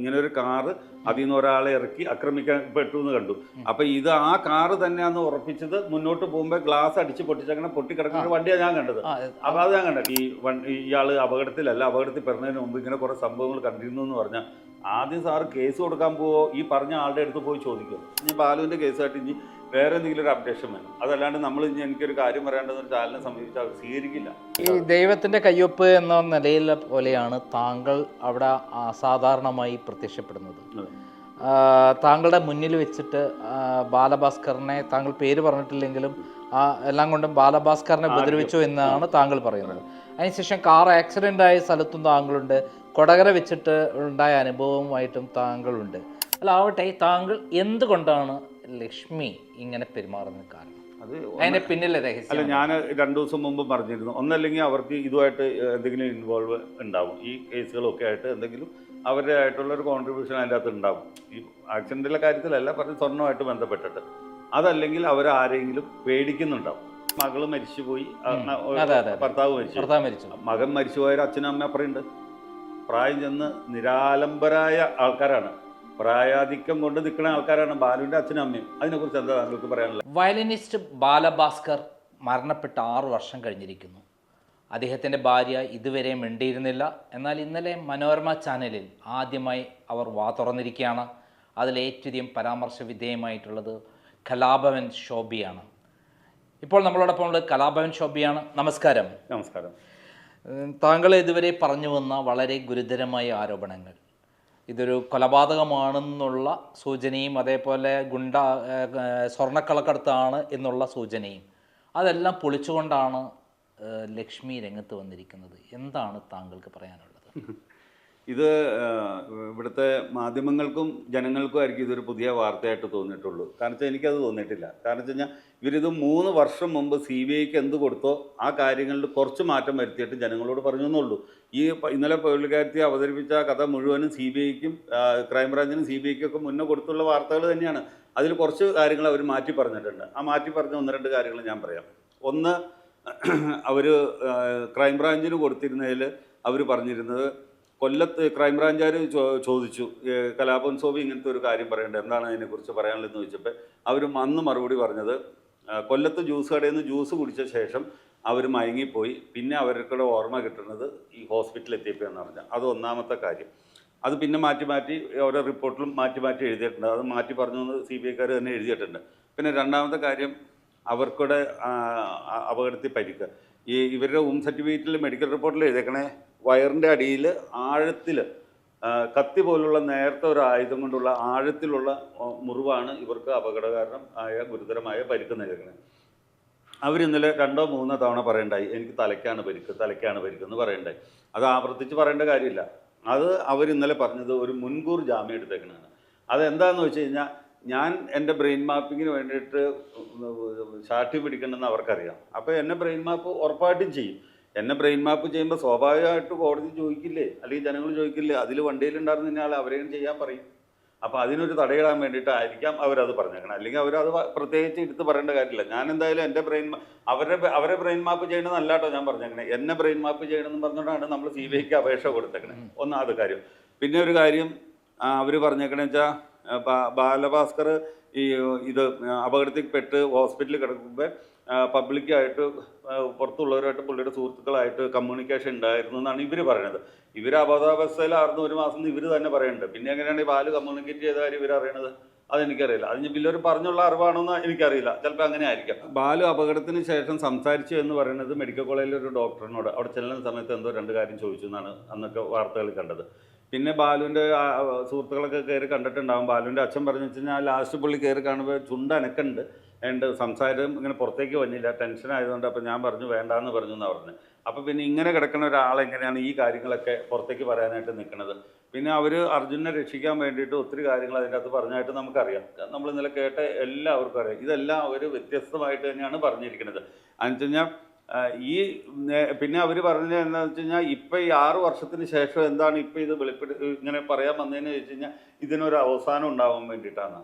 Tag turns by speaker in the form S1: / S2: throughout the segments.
S1: ഇങ്ങനെ ഒരു കാറ് അതിൽ നിന്ന് ഒരാളെ ഇറക്കി ആക്രമിക്കപ്പെട്ടു എന്ന് കണ്ടു. അപ്പൊ ഇത് ആ കാറ് തന്നെയാന്ന് ഉറപ്പിച്ചത് മുന്നോട്ട് പോകുമ്പോൾ ഗ്ലാസ് അടിച്ച് പൊട്ടിച്ചങ്ങനെ പൊട്ടിക്കിടക്കുന്ന വണ്ടിയാണ് ഞാൻ കണ്ടത്. അപ്പൊ അത് ഞാൻ കണ്ടത് ഇയാള് അപകടത്തിലല്ല, അപകടത്തിൽ പെടുന്നതിന് മുമ്പ് ഇങ്ങനെ കുറെ സംഭവങ്ങൾ കണ്ടിരുന്നു എന്ന് പറഞ്ഞാൽ ആദ്യം സാറ് കേസ് കൊടുക്കാൻ പോവോ ഈ പറഞ്ഞ ആളുടെ അടുത്ത് പോയി ചോദിക്കും. ഇനി ബാലുവിന്റെ കേസായിട്ട് ഇനി വേറെ എന്തെങ്കിലും ഒരു അപ്ഡേഷൻ വേണം. അതല്ലാണ്ട് നമ്മൾ ഇനി എനിക്കൊരു കാര്യം പറയേണ്ടതെന്ന് ചാനലിനെ സംബന്ധിച്ച് അവർ സ്വീകരിക്കില്ല.
S2: ഈ ദൈവത്തിന്റെ കയ്യൊപ്പ് എന്ന നിലയിലെ പോലെയാണ് താങ്കൾ അവിടെ അസാധാരണമായി പ്രത്യക്ഷപ്പെടുന്നത്. താങ്കളുടെ മുന്നിൽ വെച്ചിട്ട് ബാലഭാസ്കറിനെ, താങ്കൾ പേര് പറഞ്ഞിട്ടില്ലെങ്കിലും എല്ലാം കൊണ്ടും ബാലഭാസ്കറിനെ ഉപദ്രവിച്ചു എന്നാണ് താങ്കൾ പറയുന്നത്. അതിനുശേഷം കാർ ആക്സിഡൻ്റ് ആയ സ്ഥലത്തും താങ്കളുണ്ട്, കൊടകര വെച്ചിട്ട് ഉണ്ടായ അനുഭവവുമായിട്ടും താങ്കളുണ്ട്. അല്ല ആവട്ടെ, താങ്കൾ എന്തുകൊണ്ടാണ് ലക്ഷ്മി ഇങ്ങനെ പെരുമാറുന്നത് കാരണം? അത് അതിന്റെ പിന്നിലെ രഹസ്യം
S1: അല്ല, ഞാൻ 2 ദിവസം മുമ്പ് പറഞ്ഞിരുന്നു, ഒന്നല്ലെങ്കിൽ അവർക്ക് ഇതുമായിട്ട് എന്തെങ്കിലും ഇൻവോൾവ് ഉണ്ടാവും, ഈ കേസുകളൊക്കെ ആയിട്ട് എന്തെങ്കിലും അവരുടെ ആയിട്ടുള്ള ഒരു കോൺട്രിബ്യൂഷൻ അതിൻ്റെ അകത്ത് ഉണ്ടാവും. ഈ ആക്സിഡൻറ്റിലെ കാര്യത്തിലല്ല, പറഞ്ഞ് സ്വർണ്ണമായിട്ട് ബന്ധപ്പെട്ടിട്ട്. അതല്ലെങ്കിൽ അവരാരെങ്കിലും പേടിക്കുന്നുണ്ടാവും. മകള് മരിച്ചുപോയി, ഭർത്താവ് മരിച്ചു, മകൻ മരിച്ചുപോയ അച്ഛനും അമ്മ അപ്പുറമുണ്ട്. പ്രായം ചെന്ന് നിരാലംബരായ ആൾക്കാരാണ്, പ്രായാധിക്യം കൊണ്ട് നിൽക്കുന്ന ആൾക്കാരാണ് ബാലുവിൻ്റെ അച്ഛനും അമ്മയും. അതിനെക്കുറിച്ച് എന്താ താങ്കൾക്ക് പറയാനുള്ളത്?
S2: വയലിനിസ്റ്റ് ബാലഭാസ്കർ മരണപ്പെട്ട് 6 വർഷം കഴിഞ്ഞിരിക്കുന്നു. അദ്ദേഹത്തിൻ്റെ ഭാര്യ ഇതുവരെ മിണ്ടിയിരുന്നില്ല. എന്നാൽ ഇന്നലെ മനോരമ ചാനലിൽ ആദ്യമായി അവർ വാ തുറന്നിരിക്കുകയാണ്. അതിലേറ്റവും പരാമർശ വിധേയമായിട്ടുള്ളത് കലാഭവൻ ശോഭിയാണ്. ഇപ്പോൾ നമ്മളോടൊപ്പം ഉള്ളത് കലാഭവൻ ശോഭിയാണ്. നമസ്കാരം.
S1: നമസ്കാരം.
S2: താങ്കൾ ഇതുവരെ പറഞ്ഞു വന്ന വളരെ ഗുരുതരമായ ആരോപണങ്ങൾ, ഇതൊരു കൊലപാതകമാണെന്നുള്ള സൂചനയും അതേപോലെ സ്വർണ്ണക്കളക്കടത്താണ് എന്നുള്ള സൂചനയും, അതെല്ലാം പൊളിച്ചുകൊണ്ടാണ് ലക്ഷ്മി രംഗത്ത് വന്നിരിക്കുന്നത്. എന്താണ് താങ്കൾക്ക് പറയാനുള്ളത്?
S1: ഇത് ഇവിടുത്തെ മാധ്യമങ്ങൾക്കും ജനങ്ങൾക്കും ആയിരിക്കും ഇതൊരു പുതിയ വാർത്തയായിട്ട് തോന്നിയിട്ടുള്ളൂ. കാരണം വെച്ചാൽ എനിക്കത് തോന്നിയിട്ടില്ല. കാരണം വെച്ച് കഴിഞ്ഞാൽ ഇവരിത് 3 വർഷം മുമ്പ് CBIക്ക് എന്ത് കൊടുത്തോ ആ കാര്യങ്ങളിൽ കുറച്ച് മാറ്റം വരുത്തിയിട്ട് ജനങ്ങളോട് പറഞ്ഞു എന്നുള്ളൂ. ഈ ഇന്നലെ പുള്ളിക്കാരത്തി അവതരിപ്പിച്ച കഥ മുഴുവനും CBIക്കും ക്രൈംബ്രാഞ്ചിനും CBIക്കും ഒക്കെ മുന്നേ കൊടുത്തുള്ള വാർത്തകൾ തന്നെയാണ്. അതിൽ കുറച്ച് കാര്യങ്ങൾ അവർ മാറ്റി പറഞ്ഞിട്ടുണ്ട്. ആ മാറ്റി പറഞ്ഞ 1-2 കാര്യങ്ങൾ ഞാൻ പറയാം. ഒന്ന്, അവർ ക്രൈംബ്രാഞ്ചിന് കൊടുത്തിരുന്നതിൽ അവർ പറഞ്ഞിരുന്നത്, കൊല്ലത്ത് ക്രൈംബ്രാഞ്ചുകാർ ചോദിച്ചു കലാഭവൻ ശോഭി ഇങ്ങനത്തെ ഒരു കാര്യം പറയേണ്ടത്, എന്താണ് അതിനെക്കുറിച്ച് പറയാനുള്ളതെന്ന് ചോദിച്ചപ്പോൾ അവർ അന്ന് മറുപടി പറഞ്ഞത്, കൊല്ലത്ത് ജ്യൂസ് കടയിൽ നിന്ന് ജ്യൂസ് കുടിച്ച ശേഷം അവർ മയങ്ങിപ്പോയി, പിന്നെ അവർക്കുടെ ഓർമ്മ കിട്ടുന്നത് ഈ ഹോസ്പിറ്റലിൽ എത്തിയപ്പോൾ എന്ന് പറഞ്ഞാൽ അത് ഒന്നാമത്തെ കാര്യം. അത് പിന്നെ മാറ്റി ഓരോ റിപ്പോർട്ടിലും മാറ്റി എഴുതിയിട്ടുണ്ട്. അത് മാറ്റി പറഞ്ഞു എന്ന് CBIക്കാർ തന്നെ എഴുതിയിട്ടുണ്ട്. പിന്നെ രണ്ടാമത്തെ കാര്യം, അവർക്കുടെ അപകടത്തിൽ പരിക്ക്. ഇവരുടെ ഹോം സർട്ടിഫിക്കറ്റിൽ മെഡിക്കൽ റിപ്പോർട്ടിൽ എഴുതിയേക്കണേ വയറിൻ്റെ അടിയിൽ ആഴത്തിൽ കത്തി പോലുള്ള നേരത്തെ ഒരു ആയുധം കൊണ്ടുള്ള ആഴത്തിലുള്ള മുറിവാണ് ഇവർക്ക് അപകടകാരണം ആയ ഗുരുതരമായ പരിക്ക് നൽകുന്നത്. അവരിന്നലെ 2-3 തവണ പറയണ്ടായി എനിക്ക് തലയ്ക്കാണ് പരിക്ക് എന്ന് പറയണ്ടായി. അത് ആവർത്തിച്ച് പറയേണ്ട കാര്യമില്ല. അത് അവരിന്നലെ പറഞ്ഞത് ഒരു മുൻകൂർ ജാമ്യം എടുത്തേക്കണതാണ്. അതെന്താണെന്ന് വെച്ച് കഴിഞ്ഞാൽ, ഞാൻ എൻ്റെ ബ്രെയിൻ മാപ്പിങ്ങിന് വേണ്ടിയിട്ട് ശാഠ്യം പിടിക്കണമെന്ന് അവർക്കറിയാം. അപ്പോൾ എന്നെ ബ്രെയിൻ മാപ്പ് ഉറപ്പായിട്ടും ചെയ്യും. എന്നെ ബ്രെയിൻ മാപ്പ് ചെയ്യുമ്പോൾ സ്വാഭാവികമായിട്ട് കോടതി ചോദിക്കില്ലേ, അല്ലെങ്കിൽ ജനങ്ങൾ ചോദിക്കില്ലേ, അതിൽ വണ്ടിയിലുണ്ടായിരുന്ന ഇന്നയാൾ അവരെയും ചെയ്യാൻ പറയും. അപ്പോൾ അതിനൊരു തടയിടാൻ വേണ്ടിയിട്ടായിരിക്കാം അവരത് പറഞ്ഞേക്കണം. അല്ലെങ്കിൽ അവരത് പ്രത്യേകിച്ച് എടുത്ത് പറയേണ്ട കാര്യമില്ല. ഞാൻ എന്തായാലും എൻ്റെ അവരെ ബ്രെയിൻ മാപ്പ് ചെയ്യണമെന്നല്ല കേട്ടോ ഞാൻ പറഞ്ഞേക്കണേ, എന്നെ ബ്രെയിൻ മാപ്പ് ചെയ്യണമെന്ന് പറഞ്ഞുകൊണ്ടാണ് നമ്മൾ CBIക്ക് അപേക്ഷ കൊടുത്തേക്കണേ. ഒന്നാമത് കാര്യം. പിന്നെ ഒരു കാര്യം അവർ പറഞ്ഞേക്കണേ വെച്ചാൽ, ബാലഭാസ്കർ ഇത് അപകടത്തിൽ പെട്ട് ഹോസ്പിറ്റലിൽ കിടക്കുമ്പോൾ പബ്ലിക്കായിട്ട് പുറത്തുള്ളവരായിട്ട് പുള്ളിയുടെ സുഹൃത്തുക്കളായിട്ട് കമ്മ്യൂണിക്കേഷൻ ഉണ്ടായിരുന്നു എന്നാണ് ഇവർ പറയുന്നത്. ഇവർ അബോധാവസ്ഥയിലായിരുന്നു 1 മാസം ഇവർ തന്നെ പറയുന്നുണ്ട്. പിന്നെ എങ്ങനെയാണ് ഈ ബാല് കമ്മ്യൂണിക്കേറ്റ് ചെയ്ത കാര്യം ഇവരറിയണത് അതെനിക്കറിയില്ല. അതിന് വലിയൊരു പറഞ്ഞുള്ള അറിവാണെന്ന് എനിക്കറിയില്ല, ചിലപ്പോൾ അങ്ങനെ ആയിരിക്കാം. ബാലു അപകടത്തിന് ശേഷം സംസാരിച്ചു എന്ന് പറയുന്നത് മെഡിക്കൽ കോളേജിലെ ഒരു ഡോക്ടറിനോട് അവിടെ ചെല്ലുന്ന സമയത്ത് എന്തോ 2 കാര്യം ചോദിച്ചു എന്നാണ് അന്നൊക്കെ വാർത്തകളിൽ കണ്ടത്. പിന്നെ ബാലുവിൻ്റെ സുഹൃത്തുക്കളൊക്കെ കയറി കണ്ടിട്ടുണ്ടാകും. ബാലുവിൻ്റെ അച്ഛൻ പറഞ്ഞു വെച്ച് കഴിഞ്ഞാൽ ലാസ്റ്റ് പുള്ളി കയറി കാണുമ്പോൾ ചുണ്ടനക്കുണ്ട്, സംസാരം ഇങ്ങനെ പുറത്തേക്ക് വന്നില്ല, ടെൻഷൻ ആയതുകൊണ്ട്. അപ്പോൾ ഞാൻ പറഞ്ഞു വേണ്ടാന്ന് പറഞ്ഞു എന്നാണ് പറഞ്ഞത്. അപ്പോൾ പിന്നെ ഇങ്ങനെ കിടക്കുന്ന ഒരാളെങ്ങനെയാണ് ഈ കാര്യങ്ങളൊക്കെ പുറത്തേക്ക് പറയാനായിട്ട് നിൽക്കുന്നത്? പിന്നെ അവർ അർജുനെ രക്ഷിക്കാൻ വേണ്ടിയിട്ട് ഒത്തിരി കാര്യങ്ങൾ അതിൻ്റെ അകത്ത് പറഞ്ഞായിട്ട് നമുക്കറിയാം. നമ്മൾ ഇന്നലെ കേട്ട എല്ലാവർക്കും അറിയാം. ഇതെല്ലാം അവർ വ്യത്യസ്തമായിട്ട് തന്നെയാണ് പറഞ്ഞിരിക്കുന്നത്. അതെന്ന് വെച്ച് കഴിഞ്ഞാൽ പിന്നെ അവർ പറഞ്ഞത് എന്താണെന്ന് വെച്ച് കഴിഞ്ഞാൽ, ഇപ്പം ഈ 6 വർഷത്തിന് ശേഷം എന്താണ് ഇപ്പം ഇത് ഇങ്ങനെ പറയാൻ വന്നതെന്ന് ചോദിച്ചു കഴിഞ്ഞാൽ, ഇതിനൊരു അവസാനം ഉണ്ടാവാൻ വേണ്ടിയിട്ടാണ്.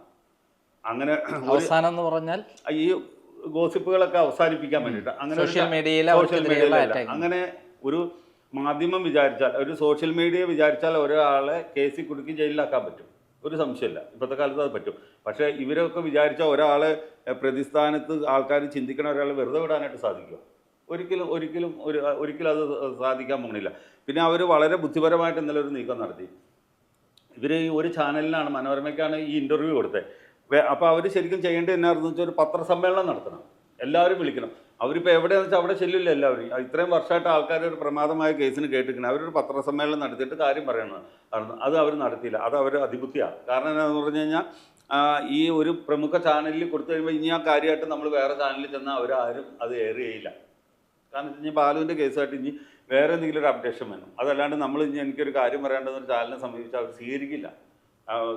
S1: അങ്ങനെ
S2: അവസാനം എന്ന് പറഞ്ഞാൽ
S1: ഈ ഗോസിപ്പുകളൊക്കെ അവസാനിപ്പിക്കാൻ വേണ്ടിയിട്ട്, അങ്ങനെ
S2: സോഷ്യൽ മീഡിയയിൽ
S1: അങ്ങനെ മാധ്യമം വിചാരിച്ചാൽ, ഒരു സോഷ്യൽ മീഡിയ വിചാരിച്ചാൽ ഒരാളെ കേസിൽ കുടുക്കി ജയിലിലാക്കാൻ പറ്റും, ഒരു സംശയമില്ല. ഇപ്പോഴത്തെ കാലത്ത് അത് പറ്റും. പക്ഷേ ഇവരൊക്കെ വിചാരിച്ചാൽ ഒരാളെ പ്രതിസ്ഥാനത്ത് ആൾക്കാർ ചിന്തിക്കണ ഒരാളെ വെറുതെ വിടാനായിട്ട് സാധിക്കുമോ? ഒരിക്കലും അത് സാധിക്കാൻ പോകുന്നില്ല. പിന്നെ അവർ വളരെ ബുദ്ധിപരമായിട്ട് ഇന്നലെ ഒരു നീക്കം നടത്തി. ഇവർ ഈ ഒരു ചാനലിനാണ്, മനോരമയ്ക്കാണ് ഈ ഇൻ്റർവ്യൂ കൊടുത്തത്. അപ്പോൾ അവർ ശരിക്കും ചെയ്യേണ്ടത് എന്നായിരുന്നു വെച്ചാൽ ഒരു പത്രസമ്മേളനം നടത്തണം, എല്ലാവരും വിളിക്കണം. അവരിപ്പോൾ എവിടെയാണെന്ന് വെച്ചാൽ അവിടെ ചെല്ലില്ല എല്ലാവരും. ഇത്രയും വർഷമായിട്ട് ആൾക്കാർ ഒരു പ്രമാദമായ കേസിന് കേട്ടിരിക്കണം. അവരൊരു പത്രസമ്മേളനം നടത്തിയിട്ട് കാര്യം പറയണം. അത് അവർ നടത്തിയില്ല. അത് അവർ അതിബുദ്ധിയാണ്. കാരണം എന്താണെന്ന് പറഞ്ഞു കഴിഞ്ഞാൽ ഈ ഒരു പ്രമുഖ ചാനലിൽ കൊടുത്തു കഴിയുമ്പോൾ ഇനി ആ കാര്യമായിട്ട് നമ്മൾ വേറെ ചാനലിൽ ചെന്നാൽ അവരാരും അത് എയർ ചെയ്യില്ല. കാരണം വെച്ച് കഴിഞ്ഞാൽ ബാലുവിൻ്റെ കേസുമായിട്ട് ഇനി വേറെ എന്തെങ്കിലും ഒരു അപ്ഡേഷൻ വേണം. അതല്ലാണ്ട് നമ്മൾ ഇനി എനിക്കൊരു കാര്യം പറയേണ്ടതെന്നൊരു ചാനലിനെ സമീപിച്ച് അവർ സ്വീകരിക്കില്ല.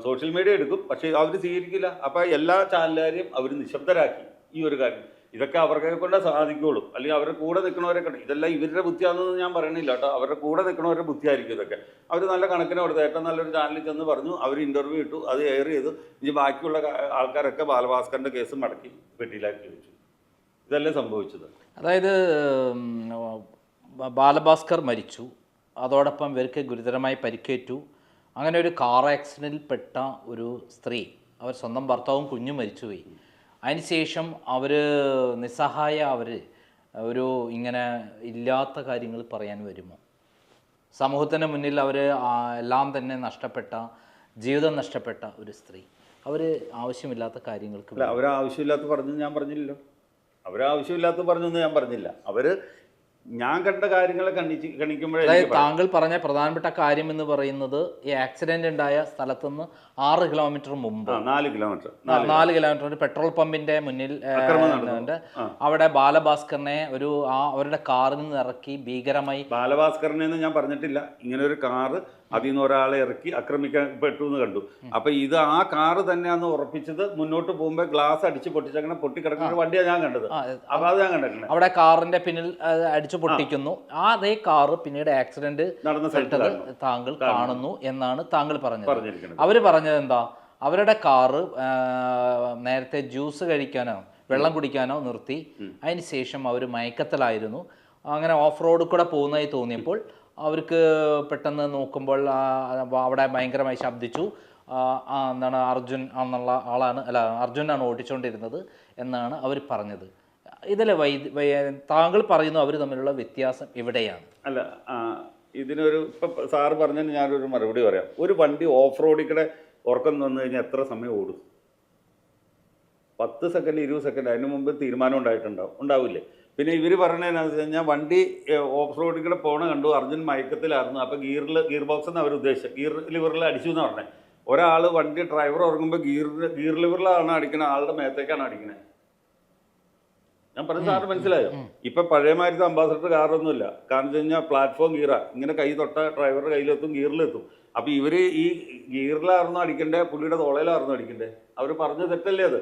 S1: സോഷ്യൽ മീഡിയ എടുക്കും, പക്ഷേ അവർ സ്വീകരിക്കില്ല. അപ്പോൾ എല്ലാ ചാനലുകാരെയും അവർ നിശബ്ദരാക്കി ഈ ഒരു കാര്യം. ഇതൊക്കെ അവർക്ക് കൊണ്ടേ സാധിക്കുകയുള്ളൂ. അല്ലെങ്കിൽ അവരുടെ കൂടെ നിൽക്കണവരെ കൊണ്ട്, ഇതെല്ലാം ഇവരുടെ ബുദ്ധിയാണെന്ന് ഞാൻ പറയണില്ല കേട്ടോ, അവരുടെ കൂടെ നിൽക്കണവരുടെ ബുദ്ധിയായിരിക്കും ഇതൊക്കെ. അവർ നല്ല കണക്കിന് കൊടുത്ത് ഏറ്റവും നല്ലൊരു ചാനലിൽ ചെന്ന് പറഞ്ഞു, അവർ ഇൻ്റർവ്യൂ ഇട്ടു, അത് എയർ ചെയ്തു. ഇനി ബാക്കിയുള്ള ആൾക്കാരൊക്കെ ബാലഭാസ്കറിൻ്റെ കേസ് മടക്കി പെട്ടിയിലാക്കി വെച്ചു. ഇതല്ലേ സംഭവിച്ചത്.
S2: അതായത് ബാലഭാസ്കർ മരിച്ചു, അതോടൊപ്പം ഇവർക്ക് ഗുരുതരമായി പരിക്കേറ്റു. അങ്ങനെ ഒരു കാർ ആക്സിഡൻറ്റിൽപ്പെട്ട ഒരു സ്ത്രീ, അവർ സ്വന്തം ഭർത്താവും കുഞ്ഞും മരിച്ചുപോയി. അതിനുശേഷം അവർ നിസ്സഹായ, അവർ ഒരു ഇങ്ങനെ ഇല്ലാത്ത കാര്യങ്ങൾ പറയാൻ വരുമോ? സമൂഹത്തിൻ്റെ മുന്നിൽ അവർ എല്ലാം തന്നെ നഷ്ടപ്പെട്ട, ജീവിതം നഷ്ടപ്പെട്ട ഒരു സ്ത്രീ, അവർ ആവശ്യമില്ലാത്ത കാര്യങ്ങൾക്ക്
S1: അവരാവശ്യമില്ലാത്ത പറഞ്ഞു ഞാൻ പറഞ്ഞില്ലല്ലോ. അവരാവശ്യമില്ലാത്ത പറഞ്ഞൊന്നും ഞാൻ പറഞ്ഞില്ല. ഞാൻ കണ്ട കാര്യങ്ങളെ കണിക്കുമ്പോഴേ.
S2: അതായത് താങ്കൾ പറഞ്ഞ പ്രധാനപ്പെട്ട കാര്യം എന്ന് പറയുന്നത്, ഈ ആക്സിഡന്റ് ഉണ്ടായ സ്ഥലത്തുനിന്ന് 6 കിലോമീറ്റർ മുമ്പ്,
S1: 4
S2: കിലോമീറ്റർ ഒരു പെട്രോൾ പമ്പിന്റെ മുന്നിൽ അവിടെ ബാലഭാസ്കറിനെ അവരുടെ കാറിൽ നിന്ന് ഇറക്കി ഭീകരമായി.
S1: ബാലഭാസ്കറിനെ ഞാൻ പറഞ്ഞിട്ടില്ല. ഇങ്ങനെ ഒരു കാറ് അതിൽ നിന്ന് ഒരാളെ ഇറക്കി ആക്രമിക്കപ്പെട്ടു എന്ന് കണ്ടു. അപ്പൊ ഇത് ആ കാറ് തന്നെയാന്ന് ഉറപ്പിച്ചത്. മുന്നോട്ട് പോകുമ്പോൾ ഗ്ലാസ് അടിച്ച് പൊട്ടിച്ചങ്ങനെ പൊട്ടിക്കിടക്കുന്ന ഒരു വണ്ടിയാണ് ഞാൻ കണ്ടത്. അപ്പൊ അത് ഞാൻ കണ്ടിട്ടുണ്ട്.
S2: അവിടെ കാറിന്റെ പിന്നിൽ അടിച്ചു പൊട്ടിക്കുന്നു. അതേ കാറ് പിന്നീട് ആക്സിഡന്റ്
S1: നടന്ന സ്ഥലത്ത്
S2: താങ്കൾ കാണുന്നു എന്നാണ് താങ്കൾ പറഞ്ഞത്. അവര് പറഞ്ഞത് എന്താ? അവരുടെ കാറ് നേരത്തെ ജ്യൂസ് കഴിക്കാനോ വെള്ളം കുടിക്കാനോ നിർത്തി. അതിനുശേഷം അവർ മയക്കത്തിലായിരുന്നു. അങ്ങനെ ഓഫ് റോഡ് കൂടെ പോകുന്നതായി തോന്നിയപ്പോൾ അവർക്ക് പെട്ടെന്ന് നോക്കുമ്പോൾ അവിടെ ഭയങ്കരമായി ശബ്ദിച്ചു. എന്താണ്, അർജുൻ എന്നുള്ള ആളാണ്, അർജുനാണ് ഓടിച്ചുകൊണ്ടിരുന്നത് എന്നാണ് അവർ പറഞ്ഞത്. ഇതിലെ താങ്കൾ പറയുന്നു അവർ തമ്മിലുള്ള വ്യത്യാസം എവിടെയാണ്?
S1: അല്ല, ഇതിനൊരു ഇപ്പം സാറ് പറഞ്ഞതിന് ഞാനൊരു മറുപടി പറയാം. ഒരു വണ്ടി ഓഫ് റോഡിൽ ഉറക്കം വന്നു കഴിഞ്ഞാൽ എത്ര സമയം ഓടും? 10 സെക്കൻഡ് 20 സെക്കൻഡ്. അതിന് മുമ്പ് തീരുമാനം ഉണ്ടാവില്ലേ? പിന്നെ ഇവർ പറഞ്ഞതെന്നു വെച്ച് കഴിഞ്ഞാൽ വണ്ടി ഓഫ് റോഡിൽ കൂടെ പോണ കണ്ടു, അർജുൻ മയക്കത്തിലായിരുന്നു. അപ്പോൾ ഗിയർ ബോക്സ് എന്ന് അവർ ഉദ്ദേശിച്ചത് ഗിയർ ലിവറിൽ അടിച്ചു എന്ന് പറഞ്ഞത്. ഒരാൾ വണ്ടി ഡ്രൈവർ ഉറങ്ങുമ്പോൾ ഗിയർ ലിവറിലാണ് അടിക്കുന്നത്, ആളുടെ മേത്തേക്കാണ് അടിക്കുന്നത്. ഞാൻ പറഞ്ഞ സാറ് മനസ്സിലായോ? ഇപ്പം പഴയമാരത്തെ അംബാസഡർ കാറൊന്നുമില്ല. കാരണം വെച്ച് കഴിഞ്ഞാൽ പ്ലാറ്റ്ഫോം ഗിയറാ, ഇങ്ങനെ കൈ തൊട്ട ഡ്രൈവറുടെ കയ്യിലെത്തും, ഗിയറിലെത്തും. അപ്പോൾ ഇവർ ഈ ഗിയറിലായിരുന്നു അടിക്കണ്ടേ, പുള്ളിയുടെ തോളയിലായിരുന്നു അടിക്കണ്ടേ? അവർ പറഞ്ഞ തെറ്റല്ലേ അത്?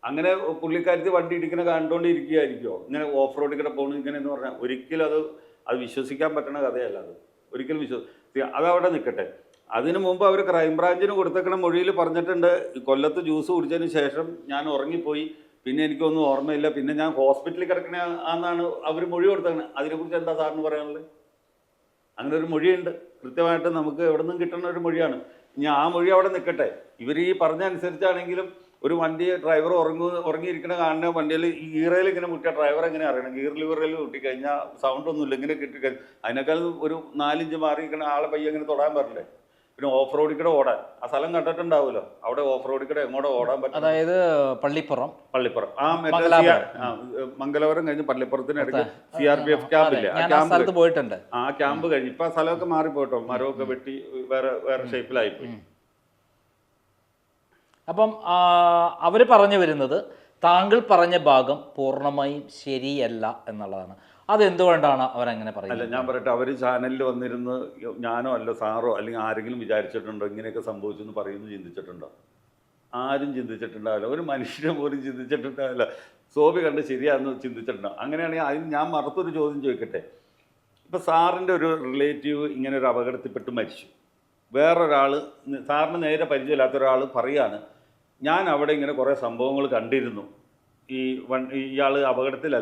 S1: അങ്ങനെ പുള്ളിക്കാരത്തി വണ്ടി ഇടിക്കുന്ന കണ്ടുകൊണ്ടിരിക്കുകയായിരിക്കുമോ? ഇങ്ങനെ ഓഫ് റോഡിൽ കൂടെ പോകണം ഇങ്ങനെ എന്ന് പറഞ്ഞാൽ ഒരിക്കലും അത് വിശ്വസിക്കാൻ പറ്റുന്ന കഥയല്ല. അത് ഒരിക്കലും അതവിടെ നിൽക്കട്ടെ. അതിനു മുമ്പ് അവർ ക്രൈംബ്രാഞ്ചിന് കൊടുത്തേക്കണ മൊഴിയിൽ പറഞ്ഞിട്ടുണ്ട്, കൊല്ലത്ത് ജ്യൂസ് കുടിച്ചതിന് ശേഷം ഞാൻ ഉറങ്ങിപ്പോയി, പിന്നെ എനിക്കൊന്നും ഓർമ്മയില്ല, പിന്നെ ഞാൻ ഹോസ്പിറ്റലിൽ കിടക്കണ ആണെന്നാണ് അവർ മൊഴി കൊടുത്തേക്കണത്. അതിനെക്കുറിച്ച് എന്താ സാറിന് പറയാനുള്ളത്? അങ്ങനെ ഒരു മൊഴിയുണ്ട്, കൃത്യമായിട്ട് നമുക്ക് എവിടെ നിന്നും കിട്ടുന്ന ഒരു മൊഴിയാണ്. ഇനി ആ മൊഴി അവിടെ നിൽക്കട്ടെ. ഇവർ ഈ പറഞ്ഞ അനുസരിച്ചാണെങ്കിലും ഒരു വണ്ടി ഡ്രൈവർ ഉറങ്ങിയിരിക്കുന്ന കാണുന്ന വണ്ടിയിൽ ഈ ഗീറയിൽ ഇങ്ങനെ മുട്ടിയ ഡ്രൈവർ എങ്ങനെ അറിയണം? ഗിയർ ലിവറിൽ മുട്ടിക്കഴിഞ്ഞാൽ സൗണ്ട് ഒന്നുമില്ല, ഇങ്ങനെ കിട്ടിക്കഴിഞ്ഞാൽ അതിനേക്കാൾ ഒരു 4 ഇഞ്ച് മാറിയിരിക്കുന്ന ആളെ പയ്യെ ഇങ്ങനെ തൊടാൻ പറ്റില്ലേ? പിന്നെ ഓഫ് റോഡിൽ കൂടെ ഓടാൻ ആ സ്ഥലം കണ്ടിട്ടുണ്ടാവുമല്ലോ. അവിടെ ഓഫ് റോഡിൽ കൂടെ എങ്ങോട്ട് ഓടാൻ പറ്റും?
S2: അതായത് പള്ളിപ്പുറം
S1: മംഗലപുരം കഴിഞ്ഞ് പള്ളിപ്പുറത്തിനടുത്ത് CRPF ക്യാമ്പില്ലേ,
S2: പോയിട്ടുണ്ട്.
S1: ആ ക്യാമ്പ് കഴിഞ്ഞ് ഇപ്പൊ ആ സ്ഥലമൊക്കെ മാറിപ്പോട്ടോ, മരമൊക്കെ വെട്ടി വേറെ ഷേപ്പിലായിപ്പോയി.
S2: അപ്പം അവർ പറഞ്ഞു വരുന്നത് താങ്കൾ പറഞ്ഞ ഭാഗം പൂർണ്ണമായും ശരിയല്ല എന്നുള്ളതാണ്. അതെന്തുകൊണ്ടാണ് അവരങ്ങനെ പറയുന്നത്?
S1: അല്ല, ഞാൻ പറയട്ടെ, അവർ ചാനലിൽ വന്നിരുന്ന് ഞാനോ അല്ല സാറോ അല്ലെങ്കിൽ ആരെങ്കിലും വിചാരിച്ചിട്ടുണ്ടോ ഇങ്ങനെയൊക്കെ സംഭവിച്ചു എന്ന് പറയുന്നു? ചിന്തിച്ചിട്ടുണ്ടോ? ആരും ചിന്തിച്ചിട്ടുണ്ടാവില്ല. ഒരു മനുഷ്യനെ പോലും ചിന്തിച്ചിട്ടുണ്ടാവില്ല. സോബി കണ്ട് ശരിയാണെന്ന് ചിന്തിച്ചിട്ടുണ്ടോ? അങ്ങനെയാണെങ്കിൽ അതിന് ഞാൻ മറുത്തൊരു ചോദ്യം ചോദിക്കട്ടെ. ഇപ്പം സാറിൻ്റെ ഒരു റിലേറ്റീവ് ഇങ്ങനെ ഒരു അപകടത്തിൽപ്പെട്ട് മരിച്ചു. വേറൊരാൾ, സാറിന് നേരെ പരിചയമില്ലാത്ത ഒരാൾ പറയാണ്, ഞാൻ അവിടെ ഇങ്ങനെ കുറേ സംഭവങ്ങൾ കണ്ടിരുന്നു, ഇയാൾ അപകടത്തിൽ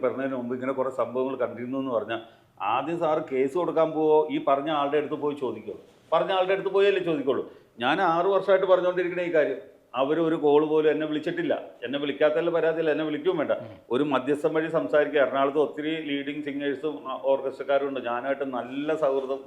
S1: പെടുന്നതിന് മുമ്പ് ഇങ്ങനെ കുറേ സംഭവങ്ങൾ കണ്ടിരുന്നു എന്ന് പറഞ്ഞാൽ ആദ്യം സാറ് കേസ് കൊടുക്കാൻ പോവോ ഈ പറഞ്ഞ ആളുടെ അടുത്ത് പോയി ചോദിക്കുള്ളൂ. പറഞ്ഞ ആളുടെ അടുത്ത് പോയല്ലേ ചോദിക്കുള്ളൂ. ഞാൻ 6 വർഷമായിട്ട് പറഞ്ഞുകൊണ്ടിരിക്കണ ഈ കാര്യം. അവർ ഒരു കോൾ പോലും എന്നെ വിളിച്ചിട്ടില്ല. എന്നെ വിളിക്കാത്തതിൽ പരാതിയില്ല, എന്നെ വിളിക്കുകയും വേണ്ട. ഒരു മധ്യസ്ഥം വഴി സംസാരിക്കുക. എറണാകുളത്ത് ഒത്തിരി ലീഡിങ് സിംഗേഴ്സും ഓർക്കസ്ട്രക്കാരും ഉണ്ട്. ഞാനായിട്ട് നല്ല സൗഹൃദം